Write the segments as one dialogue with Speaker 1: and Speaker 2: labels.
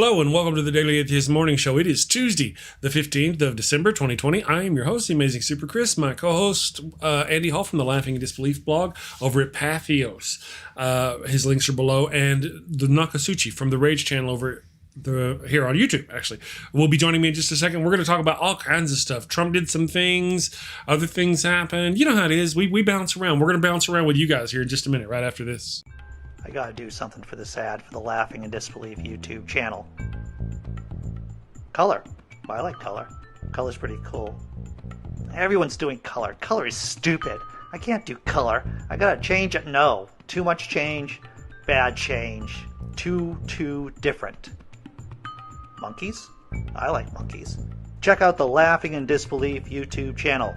Speaker 1: Hello and welcome to the Daily Atheist Morning Show. It is Tuesday, the 15th of December, 2020. I am your host, the Amazing Super Chris. My co-host, Andy Hall from the Laughing and Disbelief blog over at Atheist. His links are below. And the Nokasuchi from the Rage channel over here on YouTube, actually, will be joining me in just a second. We're going to talk about all kinds of stuff. Trump did some things. Other things happened. You know how it is. We bounce around. We're going to bounce around with you guys here in just a minute, right after this.
Speaker 2: I gotta do something for this ad for the Laughing and Disbelief YouTube channel. Color. Well, I like color. Color's pretty cool. Everyone's doing color. Color is stupid. I can't do color. I gotta change it. No. Too much change. Bad change. Too different. Monkeys? I like monkeys. Check out the Laughing and Disbelief YouTube channel.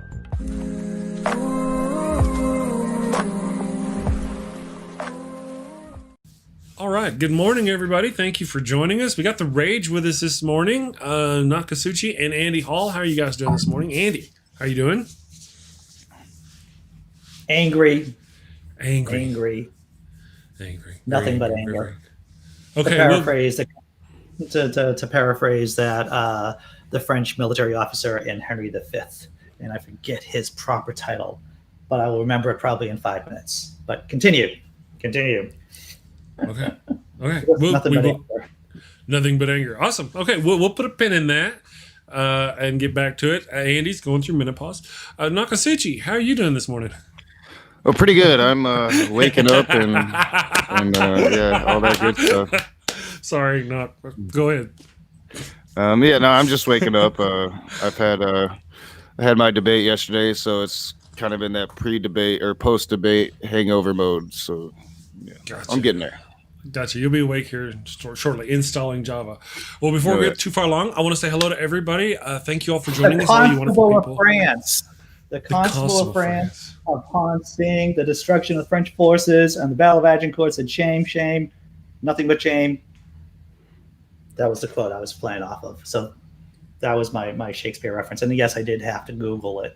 Speaker 1: All right. Good morning, everybody. Thank you for joining us. We got the Rage with us this morning. Nokasuchi and Andy Hall. How are you guys doing this morning? Andy, how are you doing?
Speaker 2: Angry.
Speaker 1: Nothing
Speaker 2: Nothing but anger.
Speaker 1: Okay.
Speaker 2: To paraphrase that, the French military officer in Henry V, and I forget his proper title, but I will remember it probably in 5 minutes. But continue.
Speaker 1: Okay.
Speaker 2: Nothing
Speaker 1: but anger. Awesome. Okay, we'll put a pin in that and get back to it. Andy's going through menopause. Nokasuchi, how are you doing this morning?
Speaker 3: Oh, pretty good. I'm waking up and all that good stuff.
Speaker 1: Sorry, Nok. Go ahead.
Speaker 3: I'm just waking up. I had my debate yesterday, so it's kind of in that pre-debate or post-debate hangover mode. So yeah, gotcha. I'm getting there.
Speaker 1: Gotcha. You'll be awake here shortly, installing Java. Well, before we get too far along, I want to say hello to everybody. Thank you all for joining us.
Speaker 2: The Constable of France. The Constable of France, upon seeing the destruction of the French forces and the Battle of Agincourt, said, "Shame, shame, nothing but shame." That was the quote I was playing off of. So that was my Shakespeare reference. And yes, I did have to Google it.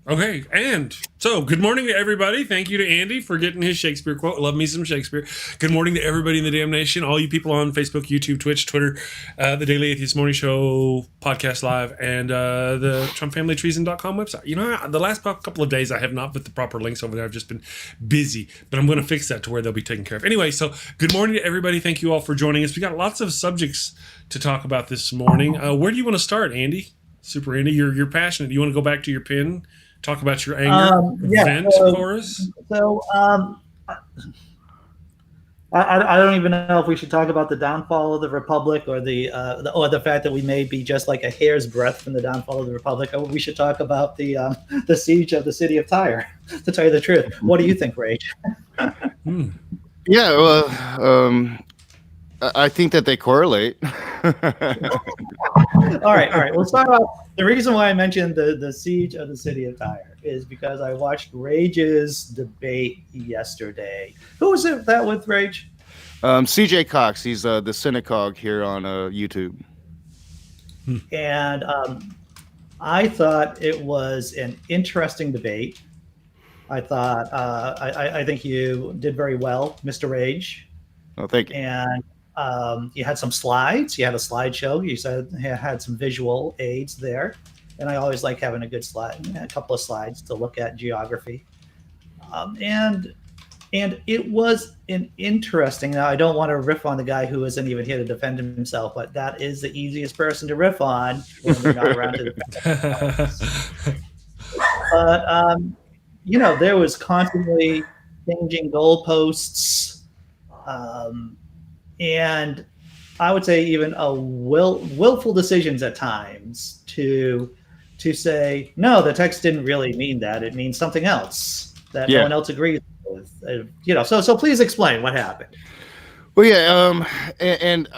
Speaker 1: Okay, and so good morning to everybody. Thank you to Andy for getting his Shakespeare quote. Love me some Shakespeare. Good morning to everybody in the damn nation, all you people on Facebook, YouTube, Twitch, Twitter, the Daily Atheist Morning Show, Podcast Live, and the TrumpFamilyTreason.com website. You know, the last couple of days I have not put the proper links over there. I've just been busy, but I'm going to fix that to where they'll be taken care of. Anyway, so good morning to everybody. Thank you all for joining us. We got lots of subjects to talk about this morning. Where do you want to start, Andy? Super Andy, you're passionate. Do you want to go back to your pin? Talk about your anger vent for us.
Speaker 2: So I don't even know if we should talk about the downfall of the Republic or the fact that we may be just like a hair's breadth from the downfall of the Republic. Or we should talk about the siege of the city of Tyre. To tell you the truth, what do you think, Rage?
Speaker 3: Yeah, well, I think that they correlate.
Speaker 2: All right. Let's talk about the reason why I mentioned the siege of the city of Tyre is because I watched Rage's debate yesterday. Who was it that with, Rage?
Speaker 3: CJ Cox. He's the synagogue here on YouTube.
Speaker 2: And I thought it was an interesting debate. I thought I think you did very well, Mr. Rage.
Speaker 3: Oh, thank you.
Speaker 2: And you had some slides. You had a slideshow. You said you had some visual aids there. And I always like having a good slide, a couple of slides to look at geography. And it was an interesting. Now, I don't want to riff on the guy who isn't even here to defend himself, but that is the easiest person to riff on when we're not around to defend. But, there was constantly changing goalposts. And I would say even a willful decisions at times to say, no, the text didn't really mean that. It means something else that no one else agrees with. So please explain what happened.
Speaker 3: Well, and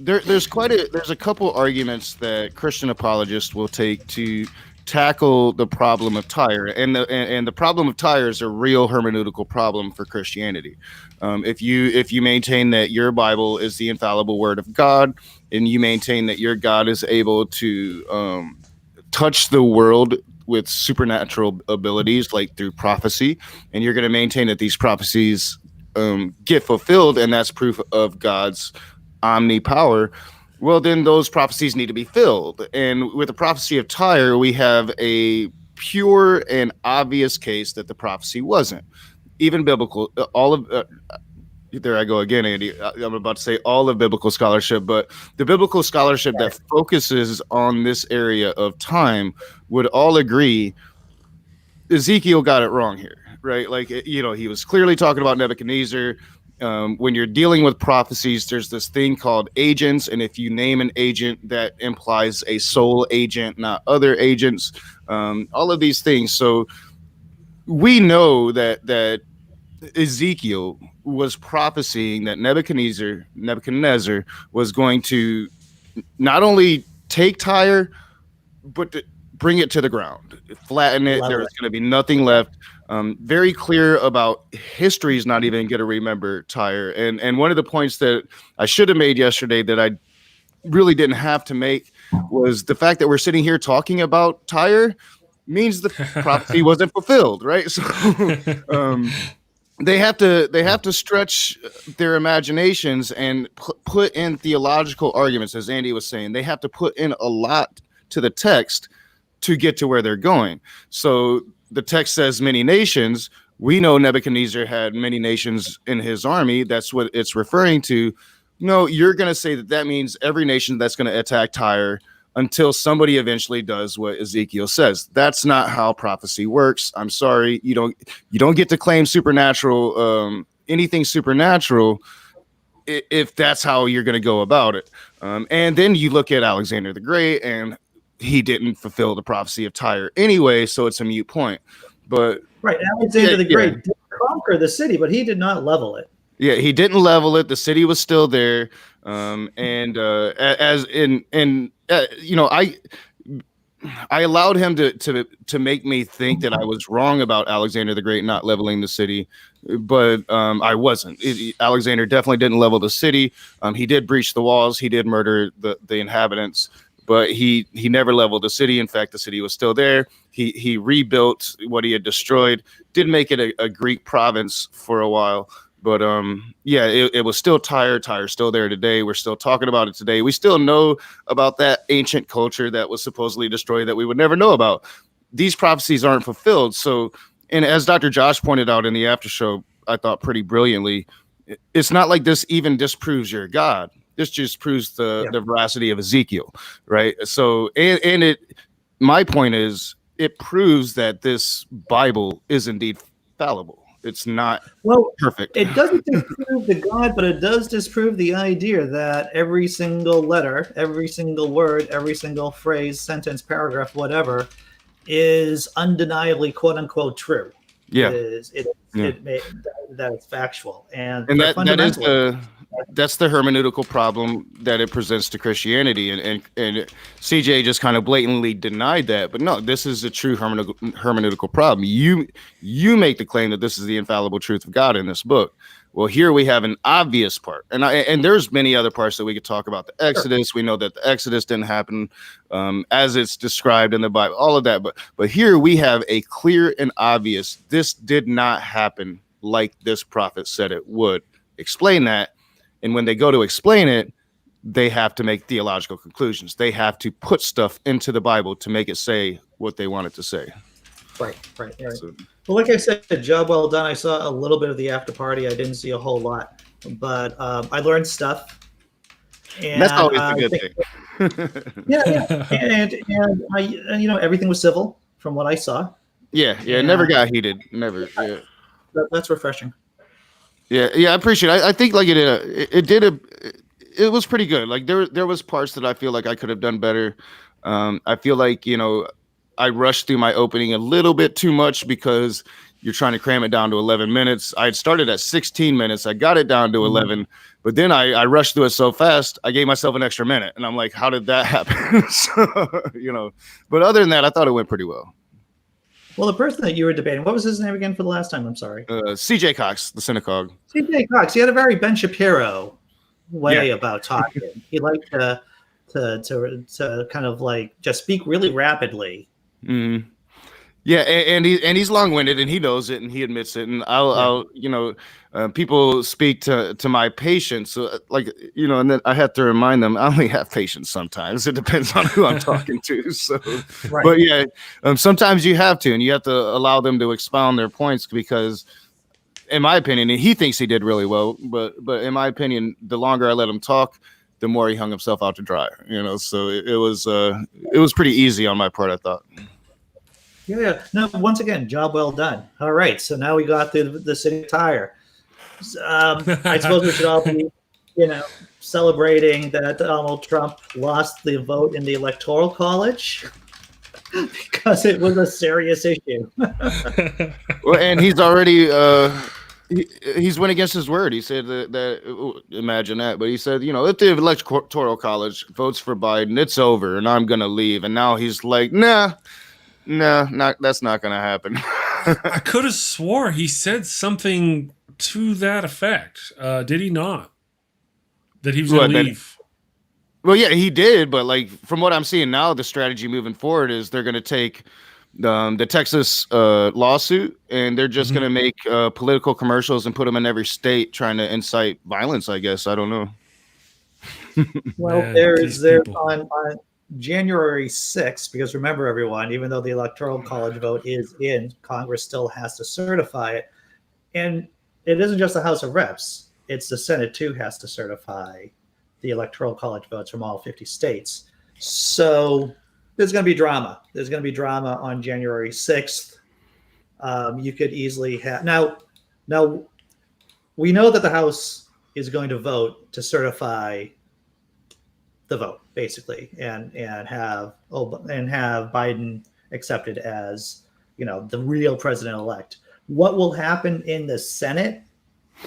Speaker 3: there's a couple arguments that Christian apologists will take to tackle the problem of Tyre, and the problem of Tyre is a real hermeneutical problem for Christianity. If you maintain that your Bible is the infallible word of God, and you maintain that your God is able to touch the world with supernatural abilities, like through prophecy, and you're going to maintain that these prophecies get fulfilled, and that's proof of God's omnipower, well, then those prophecies need to be filled. And with the prophecy of Tyre, we have a pure and obvious case that the prophecy wasn't. Even biblical, all of there I go again, Andy. I'm about to say all of biblical scholarship, but the biblical scholarship that focuses on this area of time would all agree Ezekiel got it wrong here, right? Like, he was clearly talking about Nebuchadnezzar. When you're dealing with prophecies, there's this thing called agents, and if you name an agent, that implies a sole agent, not other agents. All of these things. So we know that Ezekiel was prophesying that Nebuchadnezzar was going to not only take Tyre, but to bring it to the ground, flatten it. There was going to be nothing left. Very clear about history's not even going to remember Tyre. And one of the points that I should have made yesterday that I really didn't have to make was the fact that we're sitting here talking about Tyre means the prophecy wasn't fulfilled, right? So they have to stretch their imaginations and put in theological arguments, as Andy was saying. They have to put in a lot to the text to get to where they're going. So the text says many nations. We know Nebuchadnezzar had many nations in his army. That's what it's referring to. No, you're going to say that means every nation that's going to attack Tyre until somebody eventually does what Ezekiel says. That's not how prophecy works. I'm sorry. You don't get to claim supernatural, anything supernatural, if that's how you're going to go about it. And then you look at Alexander the Great, and he didn't fulfill the prophecy of Tyre anyway, so it's a moot point. But
Speaker 2: right, Alexander the Great did conquer the city, but he did not level it.
Speaker 3: Yeah, he didn't level it. The city was still there. I allowed him to make me think that I was wrong about Alexander the Great not leveling the city, but I wasn't. Alexander definitely didn't level the city. He did breach the walls. He did murder the inhabitants, but he never leveled the city. In fact, the city was still there. He rebuilt what he had destroyed. Did make it a Greek province for a while. But it was still Tyre. Tyre's still there today. We're still talking about it today. We still know about that ancient culture that was supposedly destroyed that we would never know about. These prophecies aren't fulfilled. So, and as Dr. Josh pointed out in the after show, I thought pretty brilliantly, it's not like this even disproves your God. This just proves the veracity of Ezekiel, right? So, my point is, it proves that this Bible is indeed fallible. It's not perfect.
Speaker 2: It doesn't disprove the God, but it does disprove the idea that every single letter, every single word, every single phrase, sentence, paragraph, whatever, is undeniably "quote unquote" true.
Speaker 3: Yeah,
Speaker 2: that it's factual, and
Speaker 3: that's the hermeneutical problem that it presents to Christianity, and CJ just kind of blatantly denied that. But no, this is a true hermeneutical problem. You make the claim that this is the infallible truth of God in this book. Well, here we have an obvious part, and there's many other parts that we could talk about. The Exodus, we know that the Exodus didn't happen as it's described in the Bible, all of that. But here we have a clear and obvious, this did not happen like this prophet said it would. Explain that. And when they go to explain it, they have to make theological conclusions. They have to put stuff into the Bible to make it say what they want it to say.
Speaker 2: Right. So, well, like I said, job well done. I saw a little bit of the after party. I didn't see a whole lot, but I learned stuff. And
Speaker 3: that's always a good thing.
Speaker 2: And everything was civil from what I saw.
Speaker 3: Yeah. It never got heated. Never. Yeah.
Speaker 2: That's refreshing.
Speaker 3: Yeah, I appreciate it. I think like it was pretty good. Like there was parts that I feel like I could have done better. I feel like, I rushed through my opening a little bit too much because you're trying to cram it down to 11 minutes. I had started at 16 minutes. I got it down to 11, but then I rushed through it so fast, I gave myself an extra minute. And I'm like, how did that happen? So, but other than that, I thought it went pretty well.
Speaker 2: Well, the person that you were debating, what was his name again for the last time? I'm sorry.
Speaker 3: CJ Cox, the synagogue.
Speaker 2: CJ Cox. He had a very Ben Shapiro way about talking. He liked to kind of like just speak really rapidly.
Speaker 3: Mm. Yeah, and he's long-winded, and he knows it, and he admits it. And I'll people speak to my patience, and then I have to remind them I only have patience sometimes. It depends on who I'm talking to. So,
Speaker 2: Right.
Speaker 3: but yeah, sometimes you have to, and you have to allow them to expound their points because, in my opinion, and he thinks he did really well, but in my opinion, the longer I let him talk, the more he hung himself out to dry. So it was pretty easy on my part, I thought.
Speaker 2: Yeah. No, once again, job well done. All right. So now we got the city attire. I suppose we should all be, celebrating that Donald Trump lost the vote in the Electoral College because it was a serious issue.
Speaker 3: Well, and he's already he's went against his word. He said that imagine that, but he said, if the Electoral College votes for Biden, it's over, and I'm gonna leave. And now he's like, nah, that's not gonna happen.
Speaker 1: I could have swore he said something to that effect. Did he not? That he was going to leave.
Speaker 3: Well, yeah, he did, but from what I'm seeing now, the strategy moving forward is they're going to take the Texas lawsuit, and they're just going to make political commercials and put them in every state, trying to incite violence. I guess I don't know.
Speaker 2: Well, there's on January 6th, because remember, everyone, even though the Electoral College vote is in, Congress still has to certify it, and it isn't just the House of Reps. It's the Senate, too, has to certify the Electoral College votes from all 50 states. So there's going to be drama. There's going to be drama on January 6th. You could easily have... Now, we know that the House is going to vote to certify the vote, basically, and have Biden accepted as, the real president-elect. What will happen in the Senate?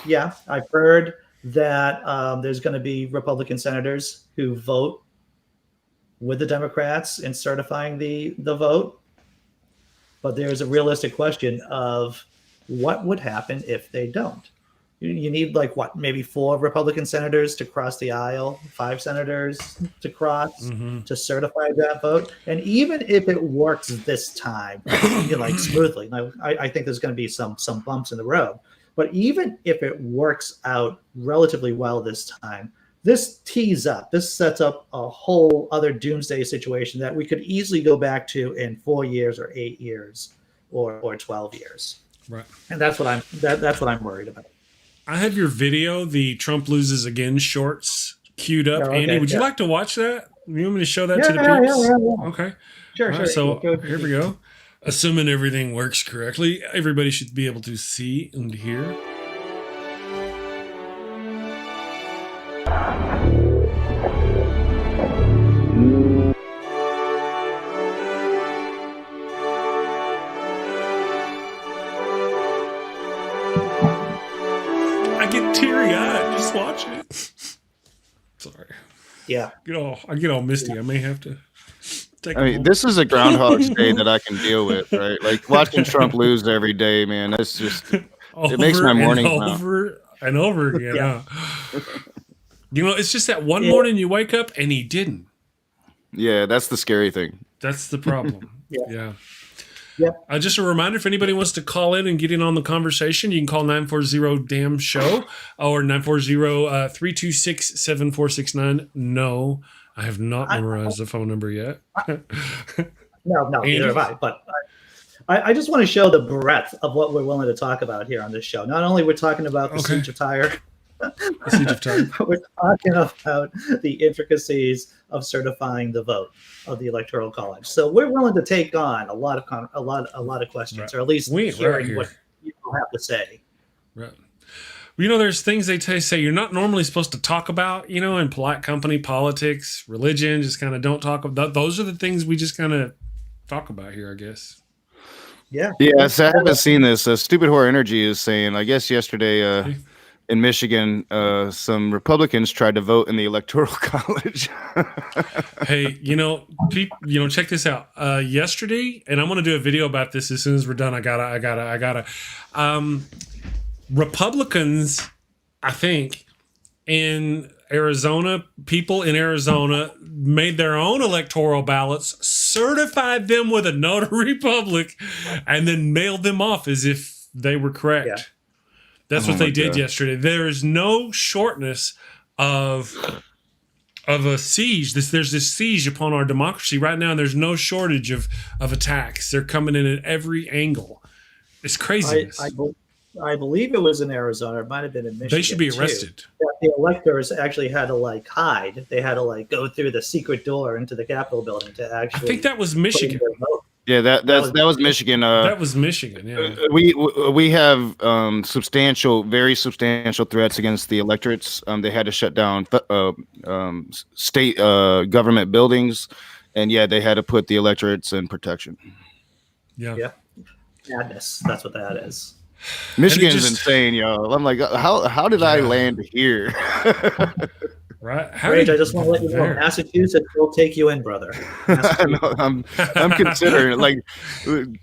Speaker 2: Yeah, I've heard that there's going to be Republican senators who vote with the Democrats in certifying the vote. But there's a realistic question of what would happen if they don't. You need maybe 4 Republican senators to cross the aisle, 5 senators to cross to certify that vote. And even if it works this time, smoothly, now I think there's going to be some bumps in the road. But even if it works out relatively well this time, this sets up a whole other doomsday situation that we could easily go back to in 4 years or 8 years or 12 years.
Speaker 1: Right.
Speaker 2: And that's what I'm worried about.
Speaker 1: I have your video, the Trump loses again shorts queued up.
Speaker 2: Okay,
Speaker 1: Andy, would you like to watch that? You want me to show that to the peeps?
Speaker 2: Yeah.
Speaker 1: Okay.
Speaker 2: Sure.
Speaker 1: Right, so here we go. Assuming everything works correctly, everybody should be able to see and hear. I get teary-eyed just watching it. Sorry.
Speaker 2: Yeah.
Speaker 1: I get all misty. I may have to take
Speaker 3: this is a Groundhog's Day that I can deal with, right? Like watching Trump lose every day, man. That's just it makes my morning
Speaker 1: over and over again.
Speaker 2: Yeah.
Speaker 1: Huh? It's just that one morning you wake up and he didn't.
Speaker 3: Yeah, that's the scary thing.
Speaker 1: That's the problem. Yeah.
Speaker 2: Yep.
Speaker 1: Just a reminder, if anybody wants to call in and get in on the conversation, you can call 940-DAMN-SHOW or 940-326-7469. No, I have not memorized the phone number yet.
Speaker 2: No, neither have I. But I just want to show the breadth of what we're willing to talk about here on this show. Not only we're talking about the siege of Tyre, but we're talking about the intricacies of certifying the vote of the Electoral College. So we're willing to take on a lot of questions, right, or at least hearing what people have to say.
Speaker 1: Right. There's things they say you're not normally supposed to talk about, in polite company, politics, religion, just kind of don't talk about. Those are the things we just kind of talk about here, I guess.
Speaker 2: Yeah.
Speaker 3: Yeah, so I haven't seen this. Stupid Horror Energy is saying, I guess yesterday in Michigan, some Republicans tried to vote in the Electoral College.
Speaker 1: Hey, check this out. Yesterday, and I'm going to do a video about this as soon as we're done. I gotta. Republicans, I think, in Arizona people in Arizona made their own electoral ballots, certified them with a notary public, and then mailed them off as if they were correct.
Speaker 2: Yeah.
Speaker 1: That's what they did yesterday. There is no shortness of a siege. There's this siege upon our democracy right now, and there's no shortage of attacks. They're coming in at every angle. It's craziness.
Speaker 2: I believe it was in Arizona. It might have been in Michigan.
Speaker 1: They should be arrested.
Speaker 2: The electors actually had to hide. They had to go through the secret door into the Capitol building to actually.
Speaker 1: I think that was Michigan.
Speaker 3: Yeah, that was Michigan.
Speaker 1: That was Michigan. Yeah,
Speaker 3: we have very substantial threats against the electorates. They had to shut down state government buildings, and they had to put the electorates in protection.
Speaker 1: Yeah.
Speaker 2: Madness. That's what that is.
Speaker 3: Michigan's insane, y'all. I'm like, how did I land here?
Speaker 1: Right.
Speaker 2: Rage, I just want to let you know, Massachusetts will take you in, brother.
Speaker 3: I'm considering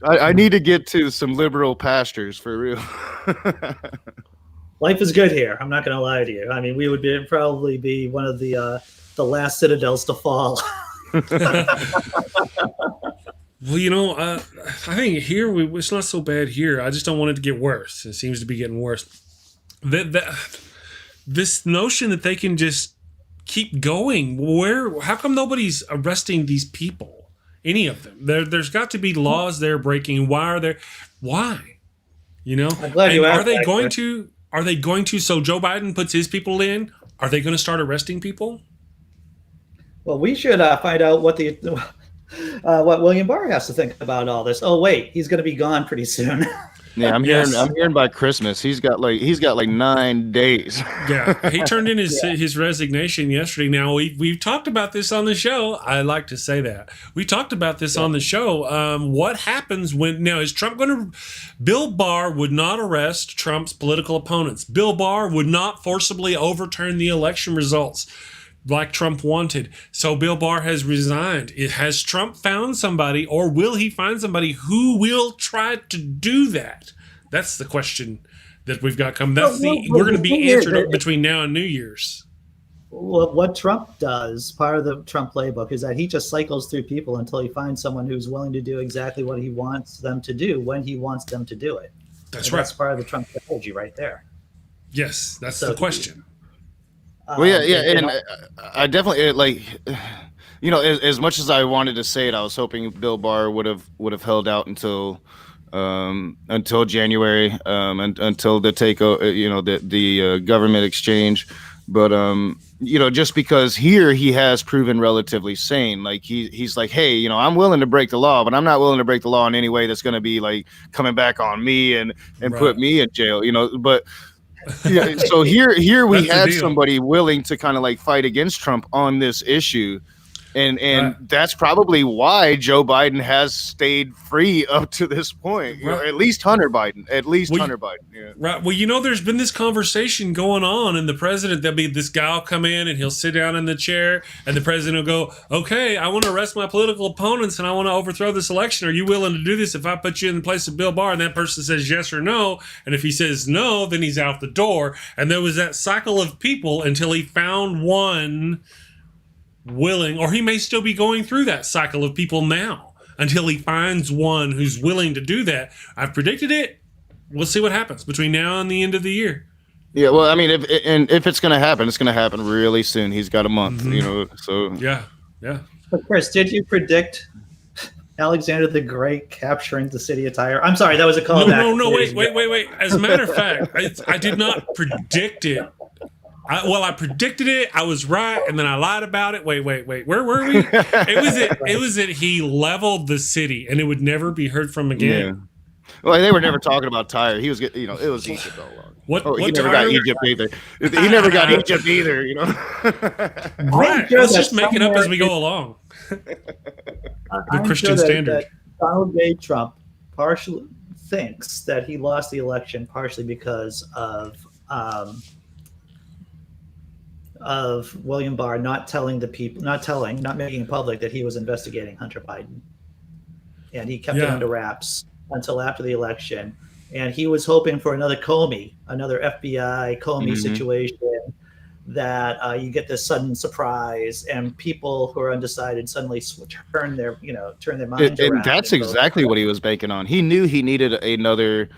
Speaker 3: I need to get to some liberal pastures for real.
Speaker 2: Life is good here. I'm not going to lie to you. I mean, we would probably be one of the last citadels to fall.
Speaker 1: Well, I think here it's not so bad here. I just don't want it to get worse. It seems to be getting worse. This notion that they can just keep going. How come nobody's arresting these people? Any of them? There's got to be laws they're breaking. Why?
Speaker 2: I'm glad you asked.
Speaker 1: Are they going to? Are they going to? So Joe Biden puts his people in. Are they going to start arresting people?
Speaker 2: Well, we should find out what William Barr has to think about all this. Oh wait, he's going to be gone pretty soon.
Speaker 3: Yeah, I'm hearing by Christmas he's got 9 days.
Speaker 1: Yeah, he turned in his resignation yesterday. Now we've talked about this on the show. I like to say that we talked about this on the show. What happens is Trump going to? Bill Barr would not arrest Trump's political opponents. Bill Barr would not forcibly overturn the election results like Trump wanted. So Bill Barr has resigned. Has Trump found somebody, or will he find somebody who will try to do that? That's the question that we've got coming. We're going to be answered between now and New Year's.
Speaker 2: Well, what Trump does, part of the Trump playbook, is that he just cycles through people until he finds someone who's willing to do exactly what he wants them to do when he wants them to do it.
Speaker 1: That's right.
Speaker 2: That's part of the Trump strategy right there.
Speaker 1: Yes, that's the question.
Speaker 3: Well, and I definitely as much as I wanted to say it, I was hoping Bill Barr would have held out until January, until the takeover, the government exchange. But just because here he has proven relatively sane. Like he's like, hey, I'm willing to break the law, but I'm not willing to break the law in any way that's going to be coming back on me and put me in jail. But. Yeah, so here we had somebody willing to kind of fight against Trump on this issue, and that's probably why Joe Biden has stayed free up to this point. At least Hunter Biden. Yeah.
Speaker 1: Right. Well, there's been this conversation going on, and there'll be this guy will come in and he'll sit down in the chair, and the president will go, "Okay, I want to arrest my political opponents and I want to overthrow this election. Are you willing to do this if I put you in the place of Bill Barr?" And that person says yes or no, and if he says no, then he's out the door. And there was that cycle of people until he found one willing, or he may still be going through that cycle of people now until he finds one who's willing to do that. I've predicted it. We'll see what happens between now and the end of the year.
Speaker 3: Yeah, well, I mean, if it's going to happen, it's going to happen really soon. He's got a month, so
Speaker 1: yeah.
Speaker 2: But Chris, did you predict Alexander the Great capturing the city of Tyre? I'm sorry, that was a callback.
Speaker 1: No, wait. As a matter of fact, I did not predict it. I predicted it. I was right, and then I lied about it. Wait. Where were we? It was that he leveled the city, and it would never be heard from again.
Speaker 3: Yeah. Well, they were never talking about Tyre. He was getting, it was Egypt all along. He never got Egypt either. He never got Egypt either.
Speaker 1: Right. Let's just make it up as we go along. The Christian standard.
Speaker 2: That Donald J. Trump partially thinks that he lost the election partially because of William Barr not making it public that he was investigating Hunter Biden. And he kept it under wraps until after the election. And he was hoping for another FBI Comey situation that you get this sudden surprise, and people who are undecided suddenly turn their minds around.
Speaker 3: And that's exactly what he was banking on. He knew he needed another,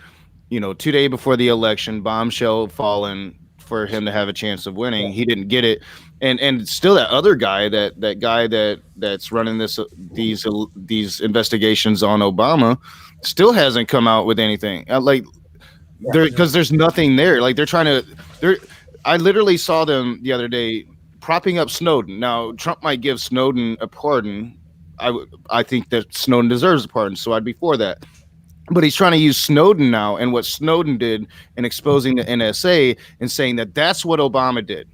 Speaker 3: 2 days before the election, bombshell fallen for him to have a chance of winning. He didn't get it, and still that other guy, that guy that's running these investigations on Obama, still hasn't come out with anything. Because there's nothing there. Like I literally saw them the other day propping up Snowden. Now Trump might give Snowden a pardon. I think that Snowden deserves a pardon, so I'd be for that. But he's trying to use Snowden now and what Snowden did in exposing the NSA and saying that that's what Obama did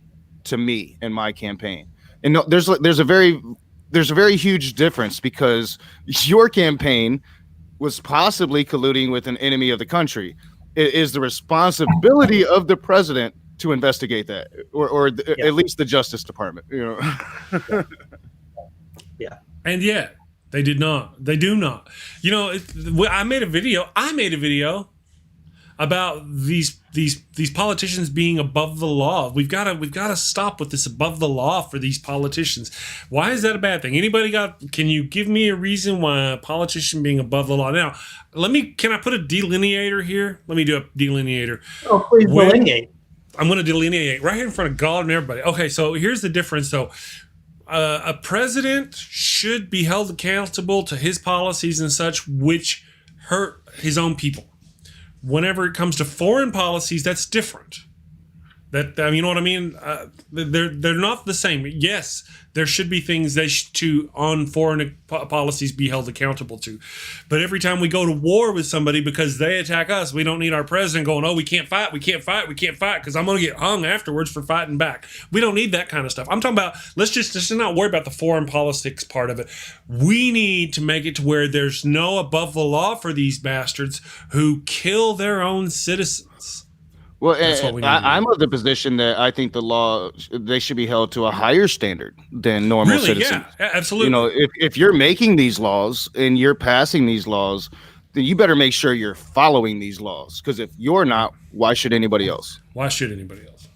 Speaker 3: to me in my campaign. And no, there's a very huge difference, because your campaign was possibly colluding with an enemy of the country. It is the responsibility of the president to investigate that, or at least the Justice Department.
Speaker 2: Yeah.
Speaker 1: And yet they did not. They do not. I made a video about these politicians being above the law. We've got to stop with this above the law for these politicians. Why is that a bad thing? Can you give me a reason why a politician being above the law? Now, can I put a delineator here? Let me do a delineator.
Speaker 2: Oh, please delineate.
Speaker 1: I'm going to delineate right here in front of God and everybody. Okay, so here's the difference. So a president should be held accountable to his policies and such, which hurt his own people. Whenever it comes to foreign policies, that's different. You know what I mean? They're not the same. Yes, there should be things on foreign policies be held accountable to. But every time we go to war with somebody because they attack us, we don't need our president going, "Oh, we can't fight, because I'm going to get hung afterwards for fighting back." We don't need that kind of stuff. I'm talking about, let's just not worry about the foreign politics part of it. We need to make it to where there's no above the law for these bastards who kill their own citizens.
Speaker 3: Well, I'm of the position that I think the law, they should be held to a higher standard than normal citizens.
Speaker 1: Yeah, absolutely.
Speaker 3: If you're making these laws and you're passing these laws, then you better make sure you're following these laws. Because if you're not, why should anybody else?
Speaker 1: Why should anybody else?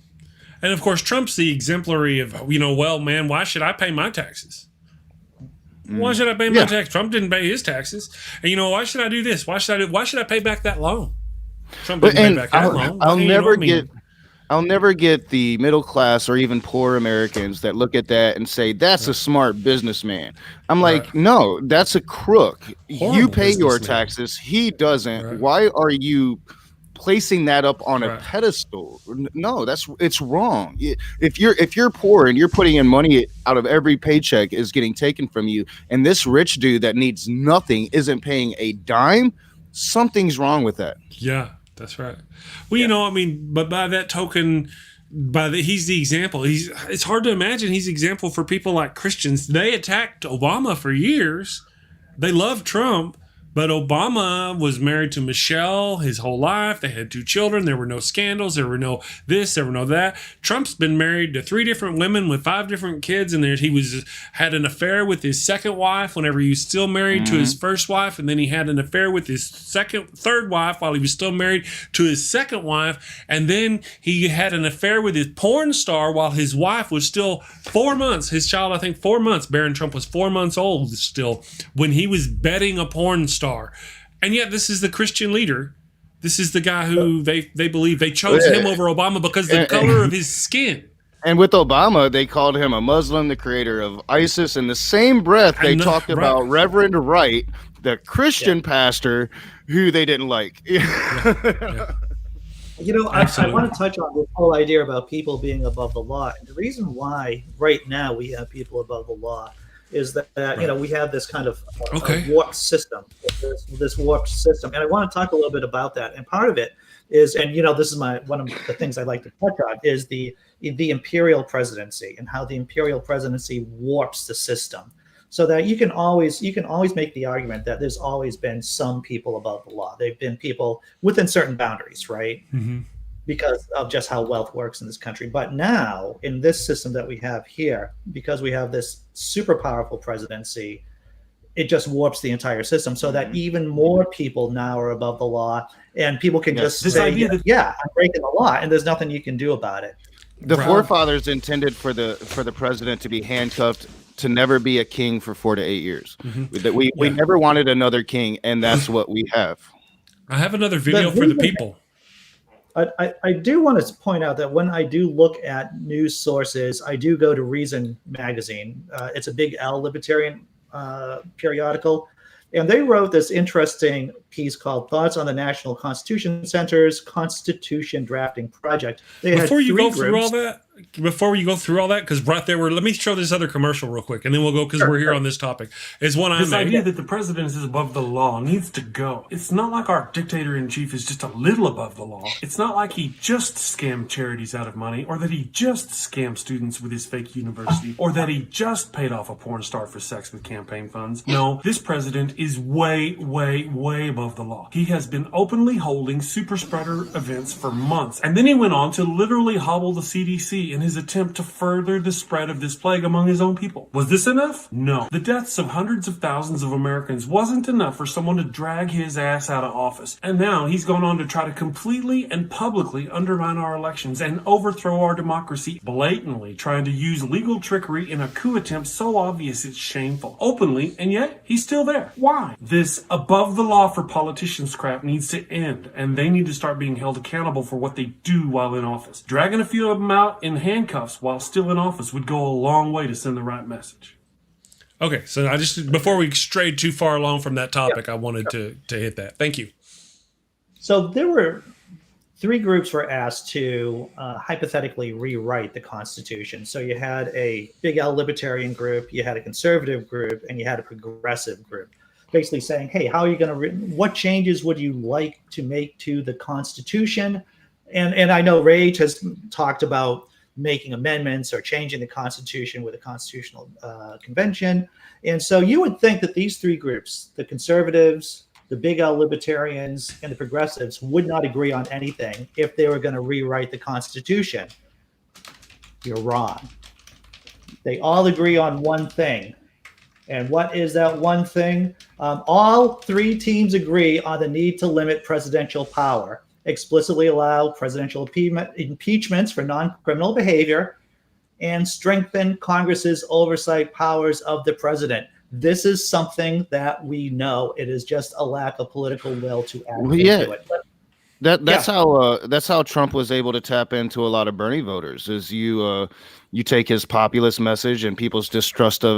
Speaker 1: And of course, Trump's the exemplary of, why should I pay my taxes? Why should I pay my tax? Trump didn't pay his taxes. And why should I do this? Why should I pay back that loan? Trump didn't pay back that loan.
Speaker 3: I'll never get the middle class or even poor Americans that look at that and say that's a smart businessman. I'm like, no, that's a crook.
Speaker 1: Horrible
Speaker 3: you pay your
Speaker 1: businessman.
Speaker 3: Taxes, he doesn't.
Speaker 1: Right.
Speaker 3: Why are you placing that up on a pedestal? No, it's wrong. If you're poor and you're putting in money out of every paycheck is getting taken from you, and this rich dude that needs nothing isn't paying a dime, something's wrong with that.
Speaker 1: Yeah, that's right. Well, but by that token, he's the example. It's hard to imagine he's the example for people like Christians. They attacked Obama for years. They loved Trump, but Obama was married to Michelle his whole life. They had 2 children. There were no scandals. There were no this. There were no that. Trump's been married to 3 different women with 5 different kids, and had an affair with his second wife whenever he was still married to his first wife, and then he had an affair with his third wife while he was still married to his second wife, and then he had an affair with his porn star while his wife was still 4 months. His child, I think, 4 months. Barron Trump was 4 months old still when he was betting a porn star. And yet this is the Christian leader. This is the guy who they believe they chose him over Obama because the color of his skin.
Speaker 3: And with Obama, they called him a Muslim, the creator of ISIS. In the same breath, they talked about Reverend Wright, the Christian pastor, who they didn't like.
Speaker 2: I want to touch on this whole idea about people being above the law. And the reason why right now we have people above the law is that we have this kind of warped system, this warped system, and I want to talk a little bit about that. And part of it is, and this is one of the things I like to touch on, is the imperial presidency and how the imperial presidency warps the system, so that you can always make the argument that there's always been some people above the law. They've been people within certain boundaries, right? Mm-hmm. Because of just how wealth works in this country. But now, in this system that we have here, because we have this super powerful presidency, it just warps the entire system, so that even more people now are above the law, and people can just say, I'm breaking the law, and there's nothing you can do about it.
Speaker 3: The
Speaker 1: Right.
Speaker 3: forefathers intended for the president to be handcuffed to never be a king for 4 to 8 years. That we
Speaker 1: Yeah.
Speaker 3: never wanted another king, and that's what we have.
Speaker 1: I have another video for the people.
Speaker 2: I do want to point out that when I do look at news sources, I do go to Reason magazine. It's a big L libertarian periodical. And they wrote this interesting piece called Thoughts on the National Constitution Center's Constitution Drafting Project.
Speaker 1: Before you go through all that, because right there, let me show this other commercial real quick, and then we'll go, because we're here on this topic. Is one
Speaker 4: This
Speaker 1: I made.
Speaker 4: idea that the president is above the law needs to go. It's not like our dictator-in-chief is just a little above the law. It's not like he just scammed charities out of money, or that he just scammed students with his fake university, or that he just paid off a porn star for sex with campaign funds. No, this president is way, way, way above the law. He has been openly holding super spreader events for months, and then he went on to literally hobble the CDC in his attempt to further the spread of this plague among his own people. Was this enough? No. The deaths of hundreds of thousands of Americans wasn't enough for someone to drag his ass out of office. And now he's gone on to try to completely and publicly undermine our elections and overthrow our democracy, blatantly trying to use legal trickery in a coup attempt so obvious it's shameful. Openly, and yet he's still there. Why? This above the law for politicians crap needs to end, and they need to start being held accountable for what they do while in office. Dragging a few of them out in handcuffs while still in office would go a long way to send the right message.
Speaker 1: Okay, so I just, before we strayed too far along from that topic, I wanted to hit that. Thank you.
Speaker 2: So there were 3 groups were asked to hypothetically rewrite the Constitution. So you had a big L libertarian group, you had a conservative group, and you had a progressive group. Basically saying, hey, how are you going to, what changes would you like to make to the Constitution? And I know Rage has talked about making amendments or changing the Constitution with a constitutional convention. And so you would think that these 3 groups, the conservatives, the big L libertarians, and the progressives, would not agree on anything if they were going to rewrite the Constitution. You're wrong. They all agree on one thing. And what is that one thing? All 3 teams agree on the need to limit presidential power, explicitly allow presidential impeachments for non-criminal behavior, and strengthen Congress's oversight powers of the president. This is something that we know. It is just a lack of political will to act into it.
Speaker 3: That's how Trump was able to tap into a lot of Bernie voters. Is you take his populist message and people's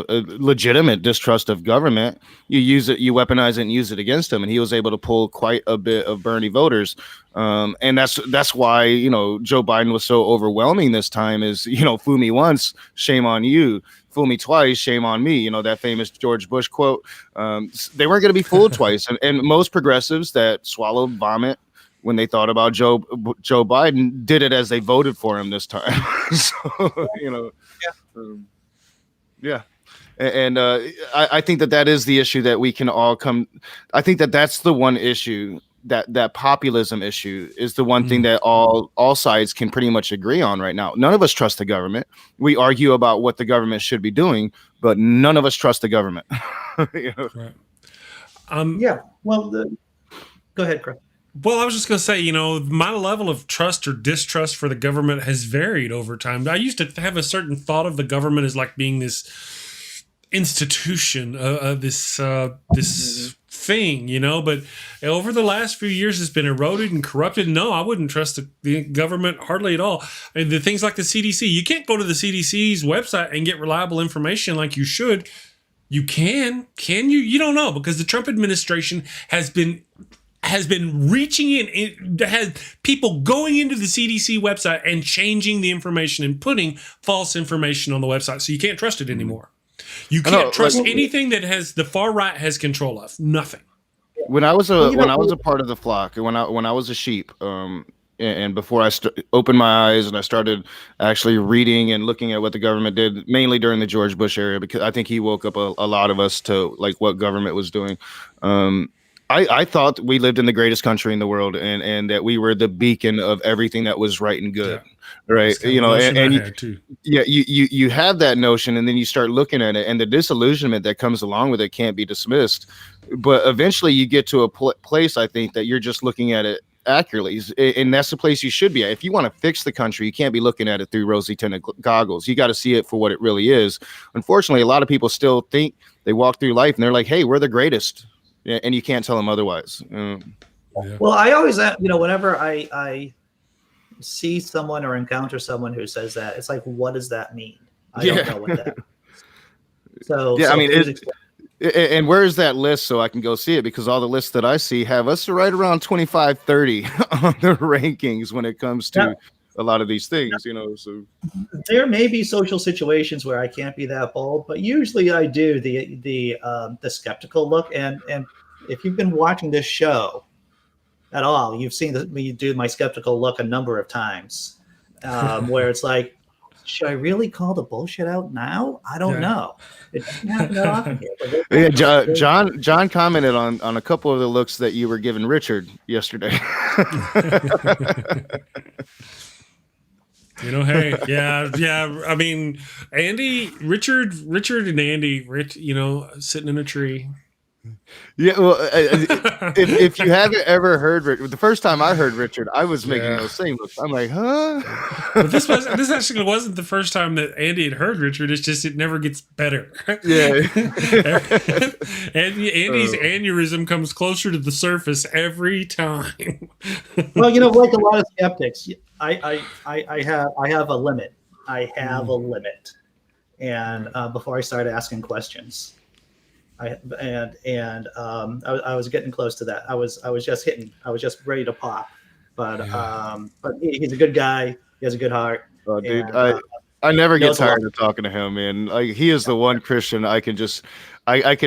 Speaker 3: legitimate distrust of government, you use it, you weaponize it, and use it against him, and he was able to pull quite a bit of Bernie voters. And that's why Joe Biden was so overwhelming this time. Is fool me once, shame on you. Fool me twice, shame on me. That famous George Bush quote. They weren't going to be fooled twice, and most progressives that swallowed vomit when they thought about Joe Biden did it as they voted for him this time. So, yeah. And I think that is the issue that we can all come. I think that's the one issue, that populism issue is the one thing that all sides can pretty much agree on right now. None of us trust the government. We argue about what the government should be doing, but none of us trust the government.
Speaker 1: Right.
Speaker 2: Yeah. Well, go ahead, Chris.
Speaker 1: Well, I was just going to say, my level of trust or distrust for the government has varied over time. I used to have a certain thought of the government as like being this institution, this thing, but over the last few years it's been eroded and corrupted. No, I wouldn't trust the government hardly at all. I mean, the things like the CDC, you can't go to the CDC's website and get reliable information like you should. You can you? You don't know, because the Trump administration has been reaching in, has people going into the CDC website and changing the information and putting false information on the website. So you can't trust it anymore. You can't trust anything that has the far right has control of. Nothing.
Speaker 3: When I was a part of the flock, when I was a sheep, and before I opened my eyes and I started actually reading and looking at what the government did, mainly during the George Bush era, because I think he woke up a lot of us to like what government was doing. I thought we lived in the greatest country in the world, and that we were the beacon of everything that was right and good, right? You have that notion, and then you start looking at it, and the disillusionment that comes along with it can't be dismissed. But eventually, you get to a place, I think, that you're just looking at it accurately, and that's the place you should be at. If you want to fix the country, you can't be looking at it through rosy-tinted goggles. You got to see it for what it really is. Unfortunately, a lot of people still think they walk through life and they're like, hey, we're the greatest, and you can't tell them otherwise.
Speaker 1: Yeah.
Speaker 2: Well, I always, whenever I see someone or encounter someone who says that, it's like, what does that mean? I don't know what that means. So
Speaker 3: yeah,
Speaker 2: so
Speaker 3: I mean, and where is that list so I can go see it? Because all the lists that I see have us right around 25, 30 on the rankings when it comes to a lot of these things, so
Speaker 2: there may be social situations where I can't be that bold, but usually I do the skeptical look. And if you've been watching this show at all, you've seen me do my skeptical look a number of times, where it's like, should I really call the bullshit out now? I don't know. It doesn't happen that often here.
Speaker 3: John commented on a couple of the looks that you were giving Richard yesterday.
Speaker 1: Hey, yeah. I mean, Richard and Andy, sitting in a tree.
Speaker 3: Yeah, well, if you haven't ever heard the first time I heard Richard, I was making those same looks. I'm like, huh?
Speaker 1: But this actually wasn't the first time that Andy had heard Richard. It's just it never gets better.
Speaker 3: Yeah.
Speaker 1: Andy's aneurysm comes closer to the surface every time.
Speaker 2: Well, like a lot of skeptics, I have a limit. I have a limit, and before I start asking questions. I was getting close to that. I was just ready to pop, but he's a good guy. He has a good heart.
Speaker 3: Oh, dude, I never get tired of talking to him, man. Like, he is the one Christian I can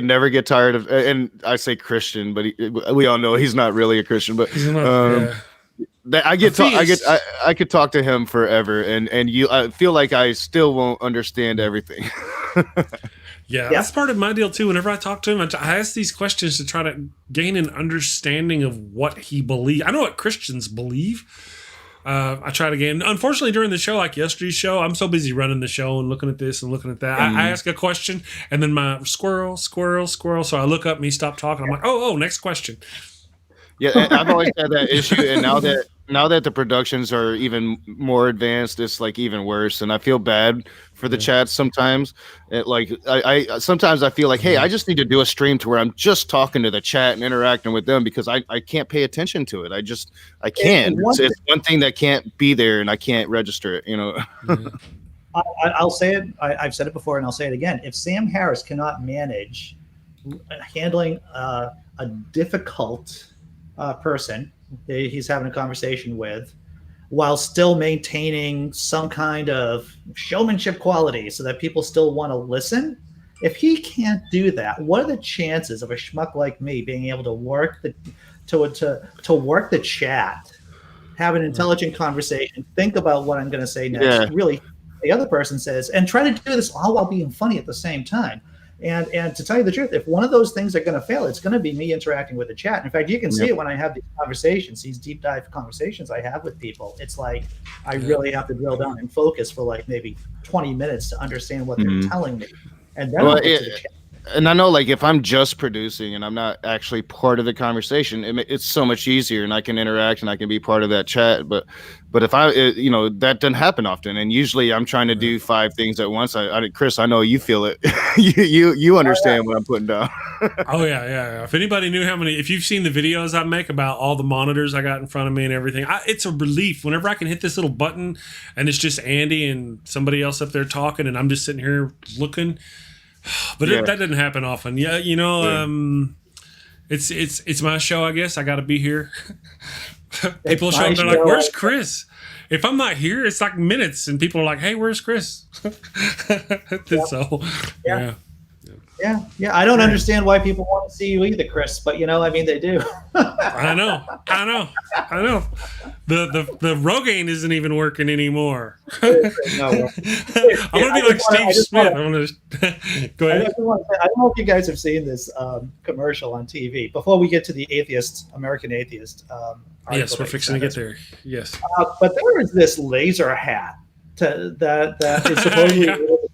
Speaker 3: never get tired of. And I say Christian, but we all know he's not really a Christian. But I could talk to him forever, and I feel like I still won't understand everything.
Speaker 1: Yeah, that's part of my deal too. Whenever I talk to him, I ask these questions to try to gain an understanding of what he believes. I know what Christians believe. I try to gain. Unfortunately, during the show, like yesterday's show, I'm so busy running the show and looking at this and looking at that. I ask a question, and then my squirrel. So I look up and he stopped talking. I'm like, oh, next question.
Speaker 3: Yeah, I've always had that issue, and now that the productions are even more advanced, it's like even worse. And I feel bad for the chats sometimes. I sometimes I feel like, hey, I just need to do a stream to where I'm just talking to the chat and interacting with them, because I can't pay attention to it. I can't. It's one thing that can't be there, and I can't register it.
Speaker 2: I'll say it. I've said it before, and I'll say it again. If Sam Harris cannot manage handling a difficult person he's having a conversation with, while still maintaining some kind of showmanship quality so that people still want to listen, if he can't do that, what are the chances of a schmuck like me being able to work work the chat, have an intelligent conversation, think about what I'm going to say next, really the other person says, and try to do this all while being funny at the same time? And to tell you the truth, if one of those things are going to fail, it's going to be me interacting with the chat. In fact, you can see it when I have these conversations, these deep dive conversations I have with people. It's like I really have to drill down and focus for like maybe 20 minutes to understand what they're telling me. And then I'll get to the chat.
Speaker 3: And I know, like, if I'm just producing and I'm not actually part of the conversation, it's so much easier, and I can interact and I can be part of that chat. But if that doesn't happen often, and usually I'm trying to do 5 things at once. Chris, I know you feel it. you understand what I'm putting down.
Speaker 1: Oh yeah. If anybody knew if you've seen the videos I make about all the monitors I got in front of me and everything, it's a relief whenever I can hit this little button and it's just Andy and somebody else up there talking, and I'm just sitting here looking. But that doesn't happen often. It's my show, I guess. I got to be here. People show up, they're like, "Where's Chris?" If I'm not here, it's like minutes, and people are like, "Hey, where's Chris?" So,
Speaker 2: Yeah. I don't understand why people want to see you either, Chris, but they do.
Speaker 1: I know. The Rogaine isn't even working anymore. I'm gonna be like Steve Smith. Go ahead.
Speaker 2: I don't know if you guys have seen this commercial on TV. Before we get to the American Atheist.
Speaker 1: Yes, we're fixing to get there. Yes.
Speaker 2: But there is this laser hat that is supposedly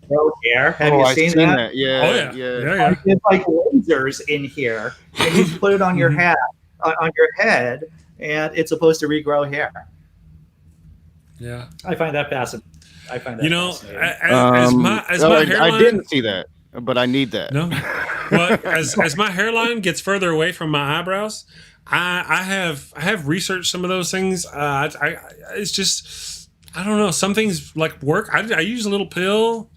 Speaker 2: grow hair. Have you seen that?
Speaker 3: Yeah.
Speaker 2: It's like lasers in here, and you put it on your hat, on your head, and it's supposed to regrow hair.
Speaker 1: Yeah.
Speaker 2: I find that fascinating. Fascinating.
Speaker 1: As my hairline,
Speaker 3: I didn't see that, but I need that.
Speaker 1: No. Well, as my hairline gets further away from my eyebrows, I have researched some of those things. It's just, I don't know. Some things like work. I use a little pill.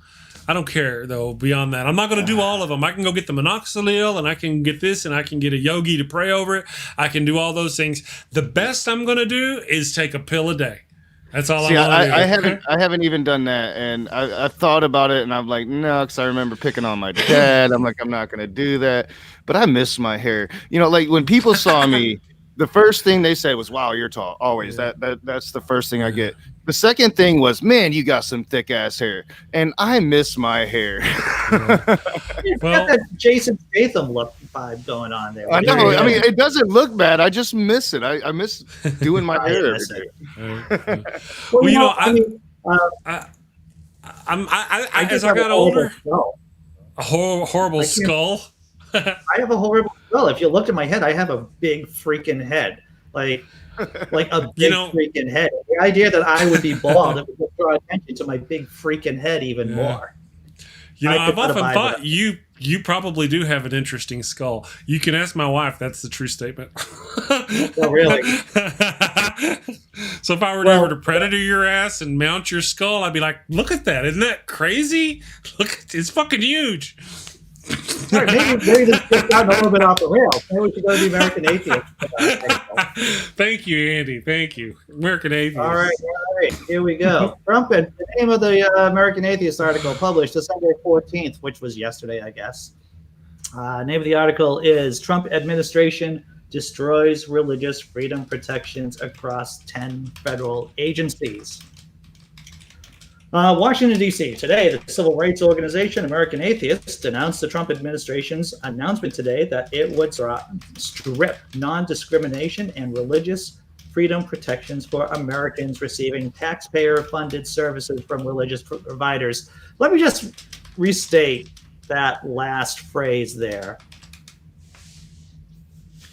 Speaker 1: I don't care though. Beyond that, I'm not going to do all of them. I can go get the minoxidil, and I can get this, and I can get a yogi to pray over it. I can do all those things. The best I'm going to do is take a pill a day. That's all.
Speaker 3: I haven't even done that, and I thought about it, and I'm like, no, because I remember picking on my dad. I'm like, I'm not gonna do that, but I miss my hair. You know, like when people saw me, the first thing they said was, "Wow, you're tall." Always that's the first thing I get. The second thing was, "Man, you got some thick ass hair," and I miss my hair.
Speaker 2: You got that Jason Statham look vibe going on there.
Speaker 3: I know. I mean, it doesn't look bad. I just miss it. I miss doing my hair every day.
Speaker 1: Well, you know, as I got older, a horrible skull.
Speaker 2: I have a horrible skull. If you looked at my head, I have a big freaking head, like a big freaking head. The idea that I would be bald, it would draw attention to my big freaking head even more.
Speaker 1: You know, I've often thought you probably do have an interesting skull. You can ask my wife. That's the true statement.
Speaker 2: Oh, really?
Speaker 1: So if I were ever to predator your ass and mount your skull, I'd be like, look at that. Isn't that crazy? Look, it's fucking huge.
Speaker 2: All right, maybe this gets gotten a little bit off the rails. Maybe we should go to the American Atheist.
Speaker 1: Thank you, Andy. Thank you. American Atheist.
Speaker 2: All right. Here we go. Trump, and the name of the American Atheist article published December 14th, which was yesterday, I guess. Name of the article is Trump Administration Destroys Religious Freedom Protections Across 10 Federal Agencies. Washington, D.C. Today, the civil rights organization American Atheist announced the Trump administration's announcement today that it would strip non-discrimination and religious freedom protections for Americans receiving taxpayer-funded services from religious providers. Let me just restate that last phrase there.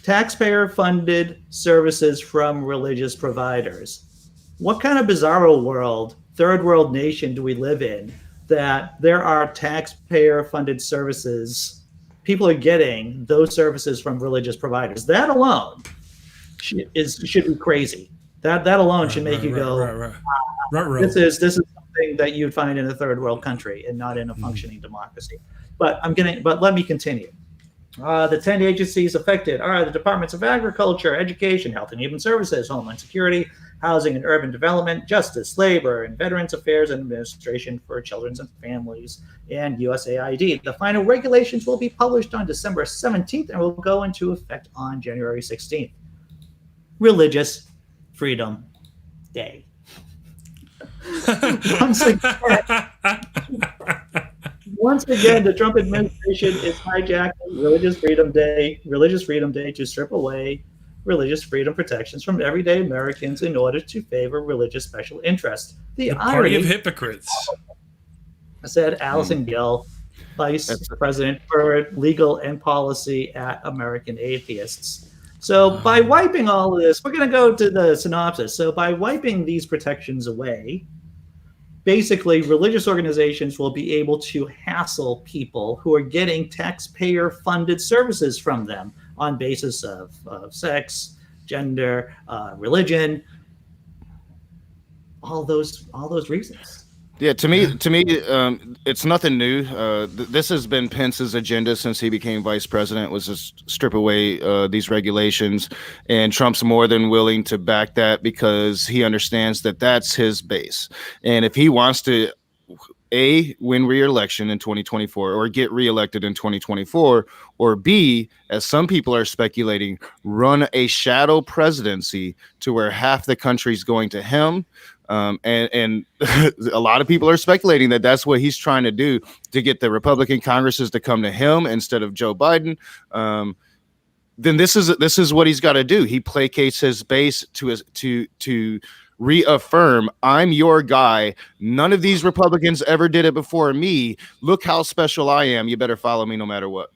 Speaker 2: Taxpayer-funded services from religious providers. What kind of bizarro world, third world nation do we live in that there are taxpayer-funded services? People are getting those services from religious providers. That alone should be crazy. That alone should make you go, This is something that you'd find in a third world country and not in a functioning democracy. But let me continue. The 10 agencies affected are the Departments of Agriculture, Education, Health and Human Services, Homeland Security, Housing and Urban Development, Justice, Labor, and Veterans Affairs and Administration for Children and Families, and USAID. The final regulations will be published on December 17th and will go into effect on January 16th. Religious Freedom Day. Once again, the Trump administration is hijacking Religious Freedom Day to strip away religious freedom protections from everyday Americans in order to favor religious special interests. The
Speaker 1: party of hypocrites,
Speaker 2: said Allison Gill, Vice President for Legal and Policy at American Atheists. So by wiping all of this, we're going to go to the synopsis. So by wiping these protections away, basically religious organizations will be able to hassle people who are getting taxpayer-funded services from them on basis of sex, gender, religion, all those reasons.
Speaker 3: Yeah, to me, it's nothing new. This has been Pence's agenda since he became vice president, was to strip away these regulations, and Trump's more than willing to back that because he understands that that's his base. And if he wants to, A, win re-election in 2024 or get reelected in 2024, or B, as some people are speculating, run a shadow presidency to where half the country's going to him. And a lot of people are speculating that that's what he's trying to do to get the Republican Congresses to come to him instead of Joe Biden. Then this is what he's got to do. He placates his base to reaffirm, I'm your guy. None of these Republicans ever did it before me. Look how special I am. You better follow me no matter what.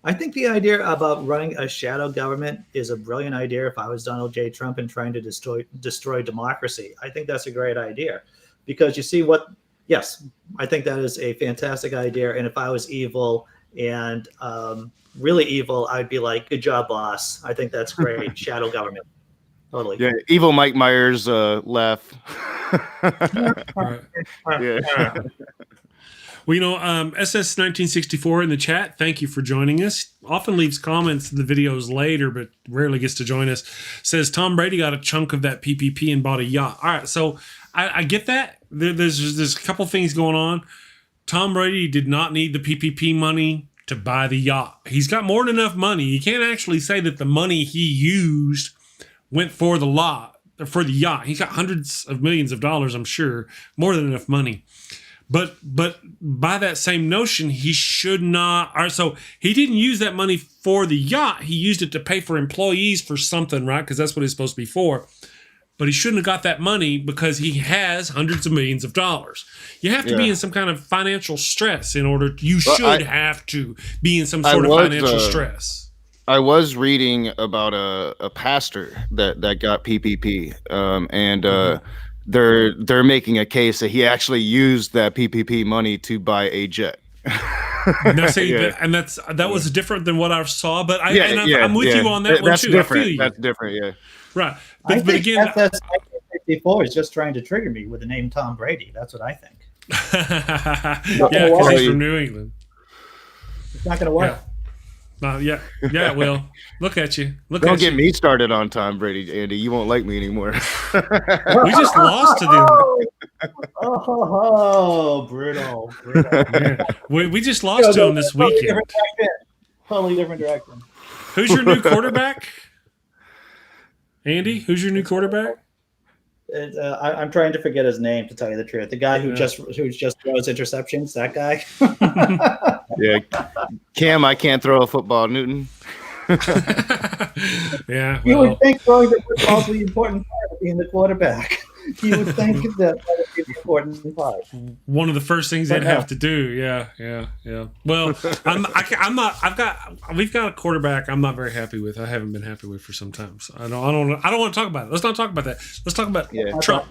Speaker 2: I think the idea about running a shadow government is a brilliant idea. If I was Donald J. Trump and trying to destroy democracy, I think that's a great idea, because you see what? Yes, I think that is a fantastic idea. And if I was evil and really evil, I'd be like, "Good job, boss. I think that's great. Shadow government, totally."
Speaker 3: Yeah, evil Mike Myers laugh.
Speaker 1: Right.
Speaker 3: Yeah.
Speaker 1: Well, SS 1964 in the chat, thank you for joining us. Often leaves comments in the videos later, but rarely gets to join us. Says Tom Brady got a chunk of that PPP and bought a yacht. All right, so I get that. There's a couple things going on. Tom Brady did not need the PPP money to buy the yacht. He's got more than enough money. You can't actually say that the money he used went for the yacht. He's got hundreds of millions of dollars, I'm sure, more than enough money. But by that same notion, he should not. All right, so he didn't use that money for the yacht. He used it to pay for employees for something, right? Because that's what it's supposed to be for. But he shouldn't have got that money because he has hundreds of millions of dollars. You have to be in some kind of financial stress in order. Have to be in some sort of financial stress.
Speaker 3: I was reading about a pastor that got PPP, and they're making a case that he actually used that PPP money to buy a jet.
Speaker 1: Now, see, and that was different than what I saw, but I'm with you on that one
Speaker 3: that's
Speaker 1: too.
Speaker 3: Different.
Speaker 1: I feel you.
Speaker 3: That's different, yeah.
Speaker 1: Right,
Speaker 2: But again,
Speaker 1: SS
Speaker 2: 1964 is just trying to trigger me with the name Tom Brady. That's what I think.
Speaker 1: Yeah, because he's from New England.
Speaker 2: It's not going to work.
Speaker 1: Yeah, it will. Look at you.
Speaker 3: Don't get me started on Tom Brady, Andy. You won't like me anymore.
Speaker 1: We just lost to them.
Speaker 2: Oh, brutal.
Speaker 1: Yeah. We just lost to him this weekend.
Speaker 2: Totally different direction.
Speaker 1: Who's your new quarterback? Andy, who's your new quarterback?
Speaker 2: I'm trying to forget his name, to tell you the truth. The guy who just throws interceptions. That guy.
Speaker 3: Yeah, Cam, I can't throw a football, Newton.
Speaker 1: Yeah,
Speaker 2: you would think throwing the football is the important part of being the quarterback. You would think that would be the important part.
Speaker 1: One of the first things they'd have to do. Yeah. Well, we've got a quarterback I'm not very happy with. I haven't been happy with for some time. So I don't want to talk about it. Let's not talk about that. Let's talk about Trump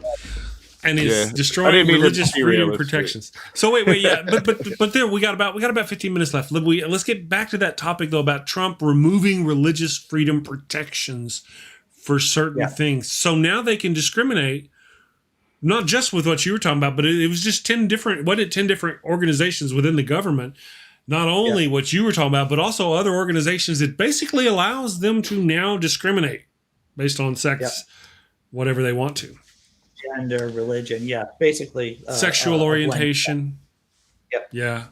Speaker 1: and his destroying religious freedom protections. So wait, yeah, but there we got about 15 minutes left. Let's get back to that topic though about Trump removing religious freedom protections for certain things. So now they can discriminate. Not just with what you were talking about, but it was just 10 different organizations within the government. Not only what you were talking about, but also other organizations that basically allows them to now discriminate based on sex, whatever they want to.
Speaker 2: Gender, religion, basically.
Speaker 1: Sexual orientation. Yeah.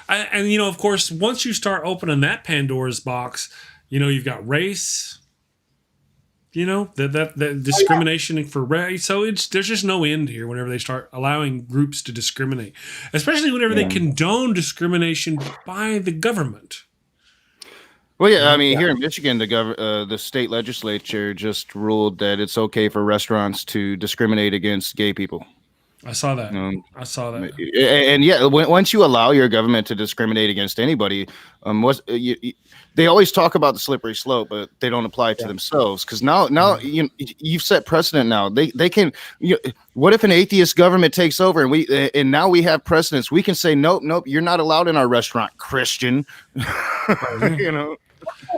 Speaker 1: And, of course, once you start opening that Pandora's box, you've got race. That discrimination for race. So there's just no end here whenever they start allowing groups to discriminate, especially whenever they condone discrimination by the government.
Speaker 3: Well, yeah, I mean, here in Michigan, the state legislature just ruled that it's okay for restaurants to discriminate against gay people.
Speaker 1: I saw that.
Speaker 3: And once you allow your government to discriminate against anybody, they always talk about the slippery slope, but they don't apply it to themselves. Because now you've set precedent. Now they can. What if an atheist government takes over and now we have precedents? We can say nope, you're not allowed in our restaurant, Christian.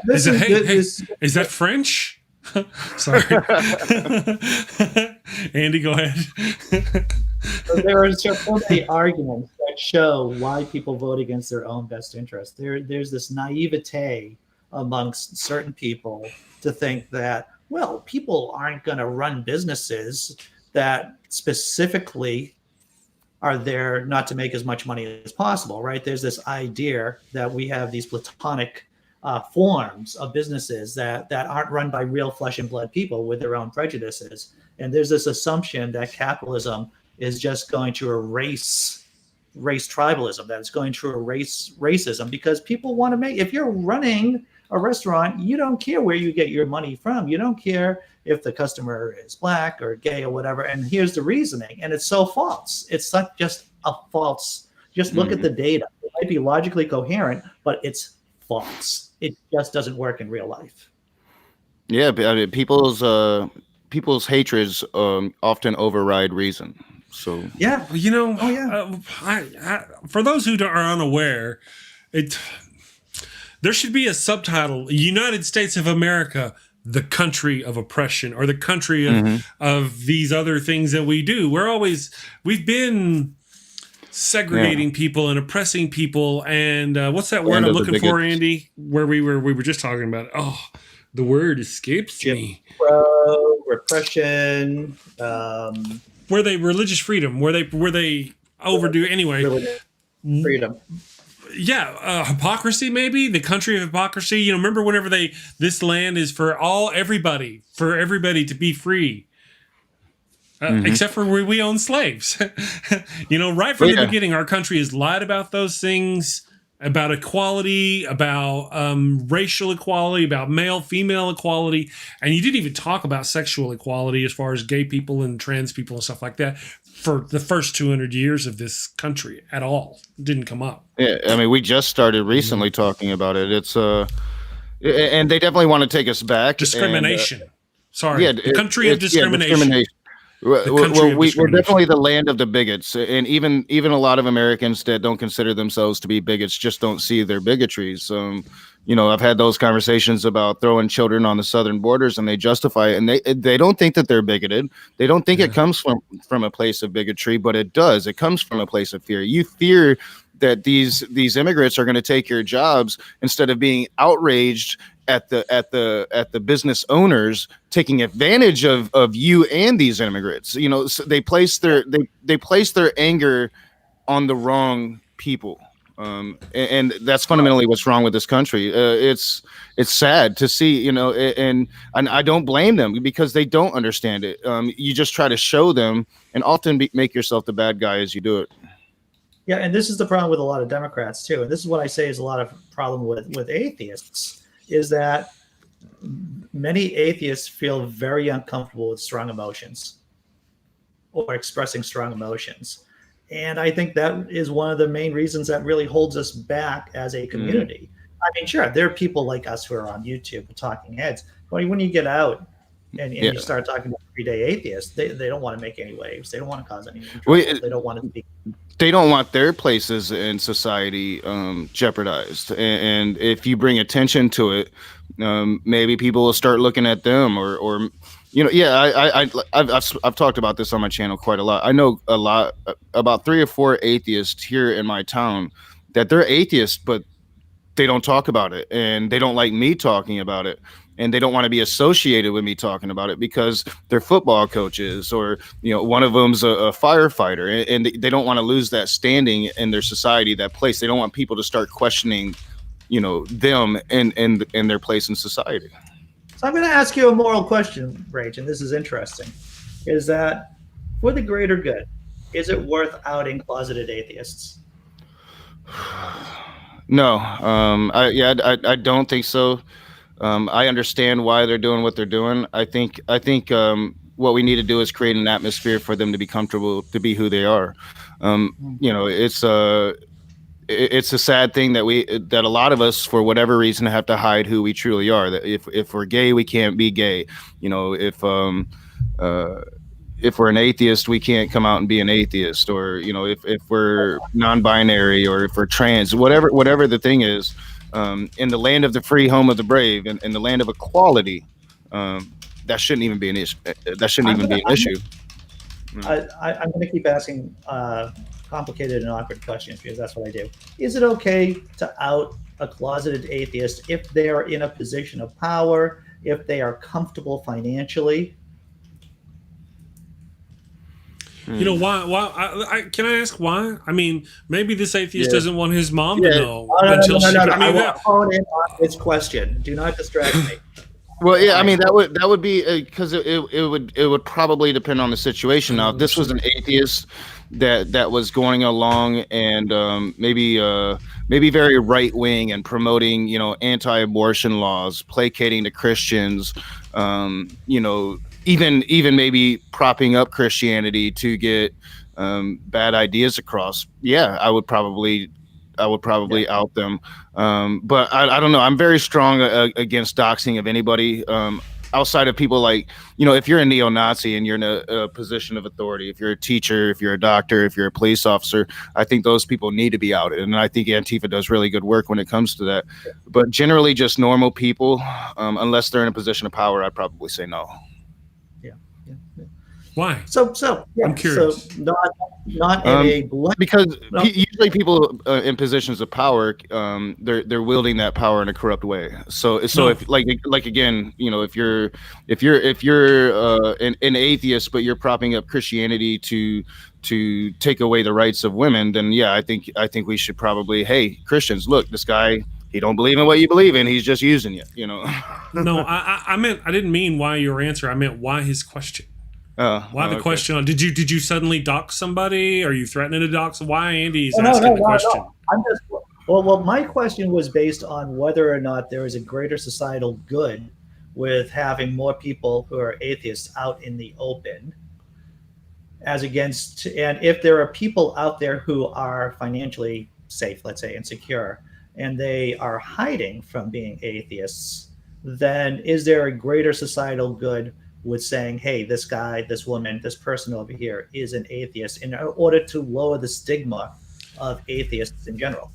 Speaker 1: Is that French? Sorry. Andy, go ahead.
Speaker 2: So there are so many arguments that show why people vote against their own best interest. There's this naivete amongst certain people to think that, well, people aren't going to run businesses that specifically are there not to make as much money as possible, right? There's this idea that we have these platonic forms of businesses that aren't run by real flesh and blood people with their own prejudices. And there's this assumption that capitalism is just going to erase race tribalism, that it's going to erase racism, because people want to make, if you're running a restaurant, you don't care where you get your money from. You don't care if the customer is black or gay or whatever. And here's the reasoning. And it's so false. It's not just a false, just look at the data. It might be logically coherent, but it's false. It just doesn't work in real life.
Speaker 3: Yeah, but, I mean, people's hatreds often override reason. So
Speaker 2: Yeah.
Speaker 1: You know,
Speaker 2: Oh, yeah.
Speaker 1: For those who are unaware, there should be a subtitle: United States of America, the country of oppression, or the country of these other things that we do. We've been segregating people and oppressing people. And what's that word I'm looking for, Andy? Where we were just talking about it. Oh, the word escapes me.
Speaker 2: Repression.
Speaker 1: Where they religious freedom? Where they overdo anyway?
Speaker 2: Freedom.
Speaker 1: Yeah, hypocrisy, maybe the country of hypocrisy. You know, remember whenever this land is for everybody to be free, except for we own slaves. You know, right from the beginning, our country has lied about those things, about equality, about racial equality, about male-female equality, and you didn't even talk about sexual equality as far as gay people and trans people and stuff like that for the first 200 years of this country at all. It didn't come up.
Speaker 3: Yeah, I mean, we just started recently talking about it. It's and they definitely want to take us back.
Speaker 1: Discrimination.
Speaker 3: Sorry,
Speaker 1: the country of discrimination.
Speaker 3: We're definitely the land of the bigots, and even a lot of Americans that don't consider themselves to be bigots just don't see their bigotries. You know, I've had those conversations about throwing children on the southern borders, and they justify it, and they don't think that they're bigoted. They don't think it comes from a place of bigotry, but it does. It comes from a place of fear. You fear that these immigrants are going to take your jobs instead of being outraged at the business owners taking advantage of you and these immigrants. You know, so they place their anger on the wrong people. And that's fundamentally what's wrong with this country. It's sad to see, you know, and I don't blame them because they don't understand it. You just try to show them and often make yourself the bad guy as you do it.
Speaker 2: Yeah, and this is the problem with a lot of Democrats too. And this is what I say is a lot of problem with atheists, is that many atheists feel very uncomfortable with strong emotions or expressing strong emotions. And I think that is one of the main reasons that really holds us back as a community. I mean, sure, there are people like us who are on YouTube with talking heads, but when you get out and you start talking to everyday atheists, they don't want to make any waves. They don't want to cause any trouble. They don't want to be.
Speaker 3: They don't want their places in society jeopardized. And if you bring attention to it, maybe people will start looking at them or you know, I've talked about this on my channel quite a lot. I know a lot about 3 or 4 atheists here in my town that they're atheists, but they don't talk about it, and they don't like me talking about it, and they don't want to be associated with me talking about it because they're football coaches, or you know, one of them's a firefighter, and they don't want to lose that standing in their society, that place. They don't want people to start questioning, you know, them and their place in society.
Speaker 2: So I'm going to ask you a moral question, Rach, and this is interesting. Is that for the greater good, is it worth outing closeted atheists?
Speaker 3: No, I don't think so. I understand why they're doing what they're doing. I think what we need to do is create an atmosphere for them to be comfortable to be who they are. You know, it's a sad thing that a lot of us, for whatever reason, have to hide who we truly are. That if we're gay, we can't be gay. You know, if we're an atheist, we can't come out and be an atheist. Or you know, if we're non-binary, or if we're trans, whatever the thing is, in the land of the free, home of the brave, and in the land of equality, that shouldn't even be an issue. That shouldn't even be an issue.
Speaker 2: I'm going to keep asking complicated and awkward questions because that's what I do. Is it okay to out a closeted atheist if they are in a position of power, if they are comfortable financially?
Speaker 1: You know, why? Can I ask why? I mean, maybe this atheist doesn't want his mom to know until she.
Speaker 2: No. I want to phone in on this question. Do not distract me.
Speaker 3: Well, yeah, I mean that would be because it would probably depend on the situation. Now, if this was an atheist that was going along and maybe very right wing and promoting, you know, anti-abortion laws, placating to Christians, you know, even maybe propping up Christianity to get bad ideas across. Yeah, I would probably would probably out them. But I don't know. I'm very strong against doxing of anybody. Outside of people like, if you're a neo-Nazi and you're in a position of authority, if you're a teacher, if you're a doctor, if you're a police officer, I think those people need to be outed. And I think Antifa does really good work when it comes to that. But generally just normal people, unless they're in a position of power, I'd probably say no.
Speaker 2: Yeah.
Speaker 1: Why?
Speaker 2: So yeah,
Speaker 1: I'm curious.
Speaker 2: So not in a blunt,
Speaker 3: because usually people in positions of power, they're wielding that power in a corrupt way. So if like again, if you're an atheist, but you're propping up Christianity to take away the rights of women, then yeah, I think we should probably, hey, Christians, look, this guy, he don't believe in what you believe in. He's just using you.
Speaker 1: No, I didn't mean why your answer. I meant why his question. Why the question? Did you suddenly dox somebody? Are you threatening to dox? Why Andy is asking the question?
Speaker 2: No. I'm just well, my question was based on whether or not there is a greater societal good with having more people who are atheists out in the open, as against, and if there are people out there who are financially safe, let's say, and secure, and they are hiding from being atheists, then is there a greater societal good with saying, hey, this guy, this woman, this person over here is an atheist, in order to lower the stigma of atheists in general?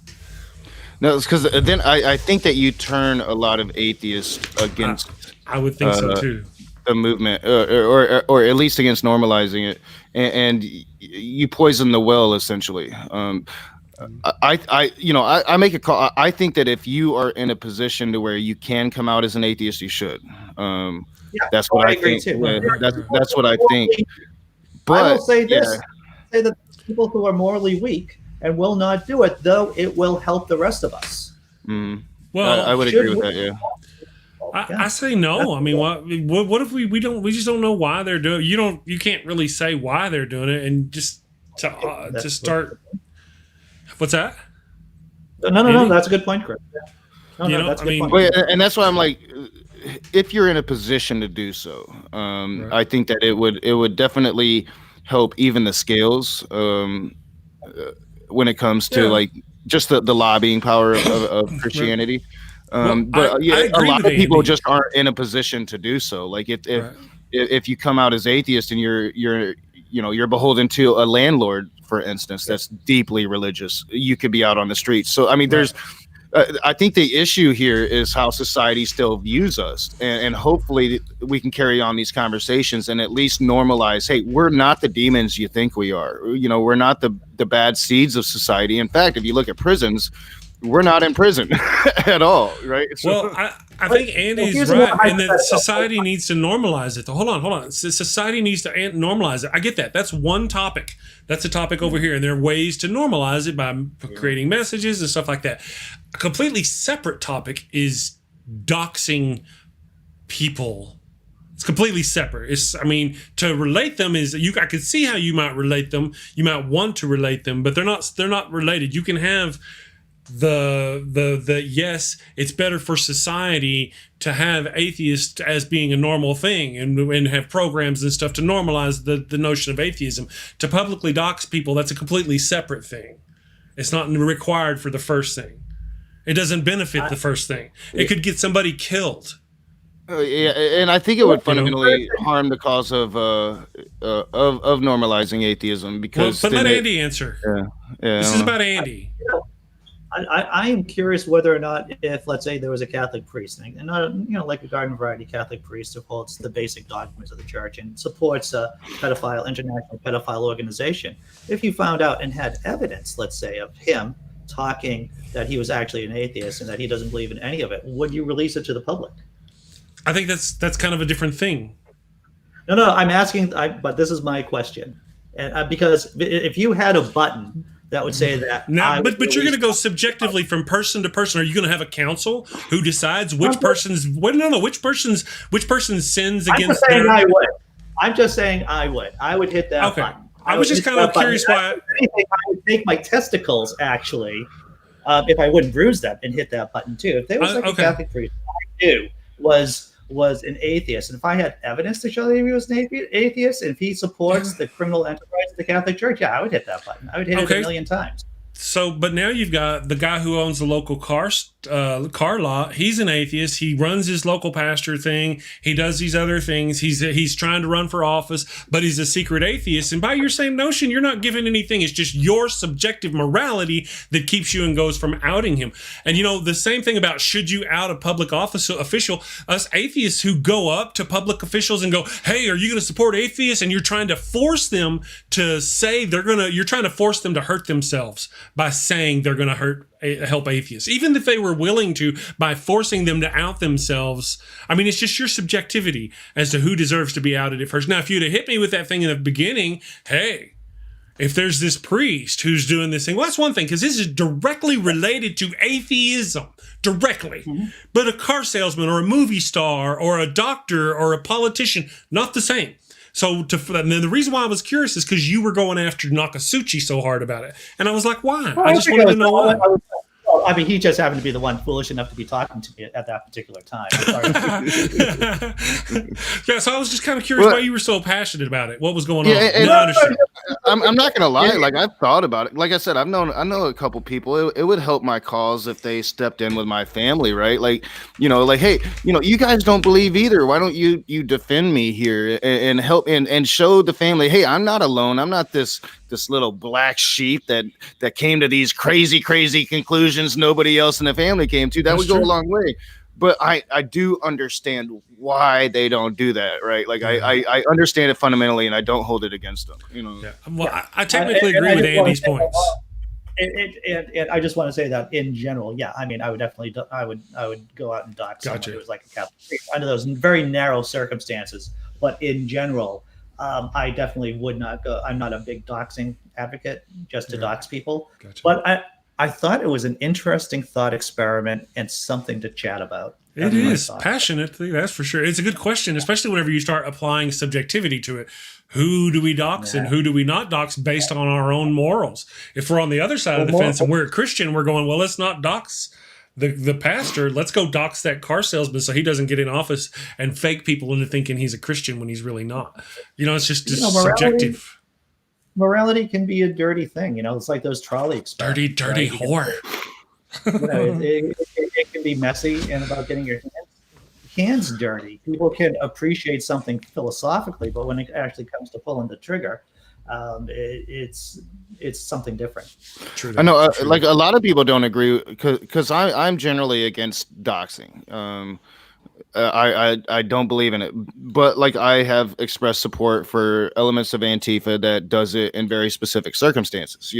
Speaker 3: No, it's because then I think that you turn a lot of atheists against.
Speaker 1: I would think so too.
Speaker 3: The movement, or at least against normalizing it, and you poison the well essentially. I make a call. I think that if you are in a position to where you can come out as an atheist, you should. That's what I think. That's what I think. But
Speaker 2: I will say this: say that people who are morally weak and will not do it, though it will help the rest of us.
Speaker 1: Well,
Speaker 3: I would agree with that. Yeah.
Speaker 1: I say no. I mean, what if we just don't know why they're doing it? You can't really say why they're doing it, and just to start. What's that?
Speaker 2: No, that's a good point, Chris. Yeah.
Speaker 1: That's a good point.
Speaker 3: Well, and that's why I'm like, if you're in a position to do so, right. I think that it would definitely help even the scales when it comes to like just the lobbying power of Christianity. But a lot of people just aren't in a position to do so. Like if you come out as atheist and you're beholden to a landlord, for instance, that's deeply religious, you could be out on the streets. So I mean, there's I think the issue here is how society still views us, and hopefully we can carry on these conversations and at least normalize, hey, we're not the demons you think we are. We're not the bad seeds of society. In fact, if you look at prisons, we're not in prison at all, right?
Speaker 1: So, well, I think Andy's right, and that society needs to normalize it. Hold on. Society needs to normalize it. I get that. That's one topic. That's a topic over here, and there are ways to normalize it by creating messages and stuff like that. A completely separate topic is doxing people. It's completely separate. To relate them is I could see how you might relate them. You might want to relate them, but they're not related. You can have the yes, it's better for society to have atheists as being a normal thing and have programs and stuff to normalize the notion of atheism. To publicly dox people, that's a completely separate thing. It's not required for the first thing. It doesn't benefit the first thing. It could get somebody killed.
Speaker 3: And I think it would fundamentally harm the cause of normalizing atheism, because.
Speaker 2: But
Speaker 1: let Andy answer.
Speaker 3: Yeah.
Speaker 1: This is about Andy.
Speaker 2: I am curious whether or not, if, let's say, there was a Catholic priest, and not, like a garden variety Catholic priest who holds the basic dogmas of the church and supports a international pedophile organization, if you found out and had evidence, let's say, of him talking that he was actually an atheist and that he doesn't believe in any of it, would you release it to the public?
Speaker 1: I think that's kind of a different thing.
Speaker 2: No, I'm asking, but this is my question, and because if you had a button that would say that.
Speaker 1: Now, but you're going to go subjectively from person to person. Are you going to have a council who decides which person's sins against their?
Speaker 2: I'm just saying I would. I would hit that button.
Speaker 1: I was just kind of curious why.
Speaker 2: I would take my testicles, actually, if I wouldn't bruise them, and hit that button too. If there was a Catholic priest I knew was an atheist, and if I had evidence to show that he was an atheist, and if he supports the criminal enterprise of the Catholic Church, I would hit that button. I would hit it a million times.
Speaker 1: But now you've got the guy who owns the local car lot. He's an atheist. He runs his local pastor thing. He does these other things. He's trying to run for office, but he's a secret atheist. And by your same notion, you're not given anything. It's just your subjective morality that keeps you and goes from outing him. And the same thing about should you out a public official? Us atheists who go up to public officials and go, "Hey, are you going to support atheists?" And you're trying to force them to say you're trying to force them to hurt themselves by saying they're going to help atheists, even if they were willing to, by forcing them to out themselves. I mean, it's just your subjectivity as to who deserves to be outed at first. Now, if you'd have hit me with that thing in the beginning, hey, if there's this priest who's doing this thing, well, that's one thing, because this is directly related to atheism, directly. Mm-hmm. But a car salesman or a movie star or a doctor or a politician, not the same. So, and then the reason why I was curious is because you were going after Nokasuchi so hard about it. And I was like, why? I just wanted to know why.
Speaker 2: I mean, he just happened to be the one foolish enough to be talking to me at that particular time.
Speaker 1: Yeah, so I was just kind of curious why you were so passionate about it. What was going on?
Speaker 3: And I'm not gonna lie. Like, I've thought about it. Like I said, I know a couple people. It would help my cause if they stepped in with my family, right? Like, hey, you guys don't believe either. Why don't you defend me here and help and show the family, hey, I'm not alone. I'm not this little black sheep that came to these crazy conclusions nobody else in the family came to. That would go a long way. But I do understand why they don't do that, right? Like, I understand it fundamentally, and I don't hold it against them.
Speaker 1: Yeah. Well, I technically agree with Andy's points.
Speaker 2: And I just want to say that in general, yeah, I mean, I would definitely, I would go out and dox someone who was like a Catholic priest under those very narrow circumstances. But in general, I definitely would not go. I'm not a big doxing advocate just to dox people. Gotcha. But I thought it was an interesting thought experiment and something to chat about.
Speaker 1: It is passionately, that's for sure. It's a good question, especially whenever you start applying subjectivity to it. Who do we dox and who do we not dox based on our own morals? If we're on the other side of the fence and we're a Christian, we're going, well, let's not dox the pastor. Let's go dox that car salesman so he doesn't get in office and fake people into thinking he's a Christian when he's really not. It's just subjective.
Speaker 2: Morality can be a dirty thing. It's like those trolley experiments.
Speaker 1: Dirty whore.
Speaker 2: It can be messy and about getting your hands dirty. People can appreciate something philosophically, but when it actually comes to pulling the trigger, it's something different.
Speaker 3: True. I know, like a lot of people don't agree because I'm generally against doxing. I don't believe in it, but like I have expressed support for elements of Antifa that does it in very specific circumstances.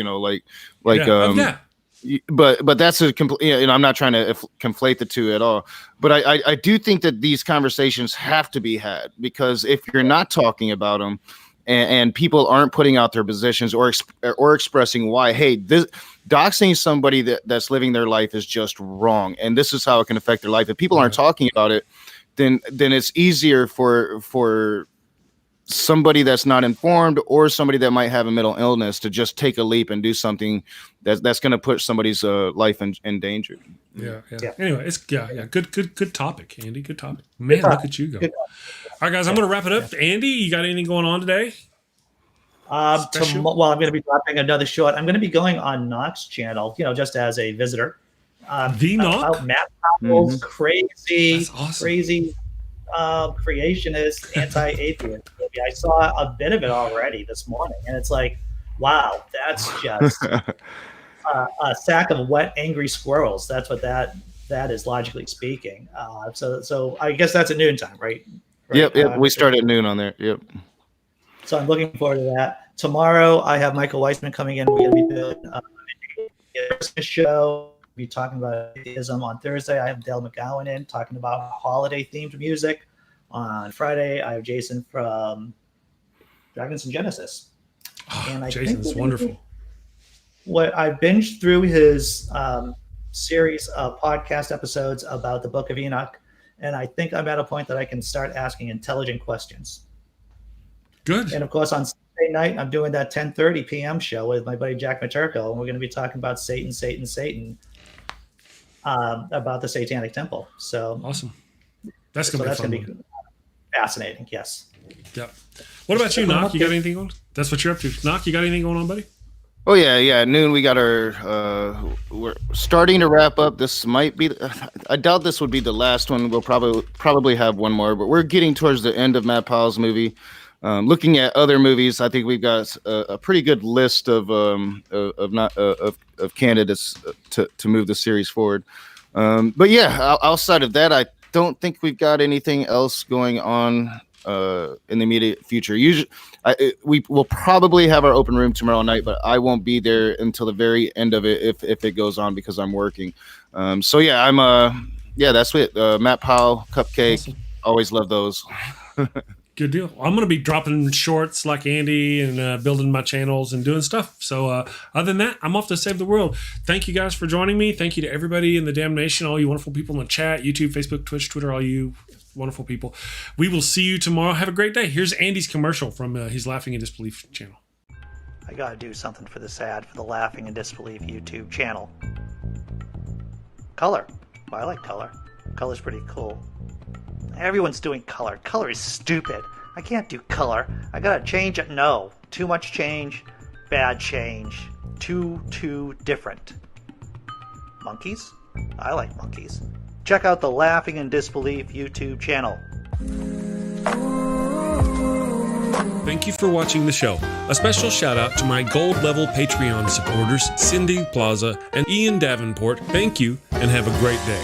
Speaker 3: But that's a complete. I'm not trying to conflate the two at all. But I do think that these conversations have to be had, because if you're not talking about them, and people aren't putting out their positions or expressing why, hey, this doxing somebody that's living their life is just wrong, and this is how it can affect their life. If people aren't talking about it, then it's easier for somebody that's not informed or somebody that might have a mental illness to just take a leap and do something that's going to put somebody's life in danger.
Speaker 1: Yeah. Anyway, it's good topic, Andy. Good topic. Man, look at you go. All right, guys, I'm going to wrap it up. Andy, you got anything going on today?
Speaker 2: I'm going to be dropping another short. I'm going to be going on Knox channel, just as a visitor.
Speaker 1: Knock?
Speaker 2: Matt Powell's crazy creationist, anti-atheist movie. I saw a bit of it already this morning, and it's like, wow, that's just a sack of wet, angry squirrels. That's what that is, logically speaking. So I guess that's at noontime, right?
Speaker 3: Yep. We start at noon on there. Yep.
Speaker 2: So I'm looking forward to that. Tomorrow, I have Michael Weissman coming in. We're going to be doing a Christmas show. We'll be talking about atheism. On Thursday, I have Dale McGowan in talking about holiday-themed music. On Friday, I have Jason from Dragons and Genesis. And I
Speaker 1: Jason's wonderful.
Speaker 2: I binged through his series of podcast episodes about the Book of Enoch, and I think I'm at a point that I can start asking intelligent questions.
Speaker 1: Good.
Speaker 2: And of course, on Saturday night, I'm doing that 10:30 p.m. show with my buddy Jack Maturko, and we're going to be talking about Satan, about the Satanic Temple. So
Speaker 1: awesome. That's going to be
Speaker 2: fascinating. Yes.
Speaker 1: Yep. What about you, Knock? You got anything going? That's what you're up to. Knock, you got anything going on, buddy?
Speaker 3: Oh yeah. Noon. We got our. We're starting to wrap up. This might be. I doubt this would be the last one. We'll probably have one more, but we're getting towards the end of Matt Powell's movie. Looking at other movies, I think we've got a pretty good list of candidates to move the series forward. But yeah, outside of that, I don't think we've got anything else going on in the immediate future. Usually, we will probably have our open room tomorrow night, but I won't be there until the very end of it if it goes on because I'm working. So yeah, that's it. Matt Powell, Cupcake, awesome. Always love those.
Speaker 1: Good deal. I'm going to be dropping shorts like Andy and building my channels and doing stuff. So other than that, I'm off to save the world. Thank you guys for joining me. Thank you to everybody in the damn nation, all you wonderful people in the chat, YouTube, Facebook, Twitch, Twitter, all you wonderful people. We will see you tomorrow. Have a great day. Here's Andy's commercial from his Laughing in Disbelief channel.
Speaker 2: I got to do something for this ad for the Laughing in Disbelief YouTube channel. Color. Well, I like color. Color's pretty cool. Everyone's doing color. Color is stupid. I can't do color. I gotta change it. No. Too much change. Bad change. Too different. Monkeys? I like monkeys. Check out the Laughing in Disbelief YouTube channel.
Speaker 1: Thank you for watching the show. A special shout out to my gold level Patreon supporters, Cindy Plaza and Ian Davenport. Thank you and have a great day.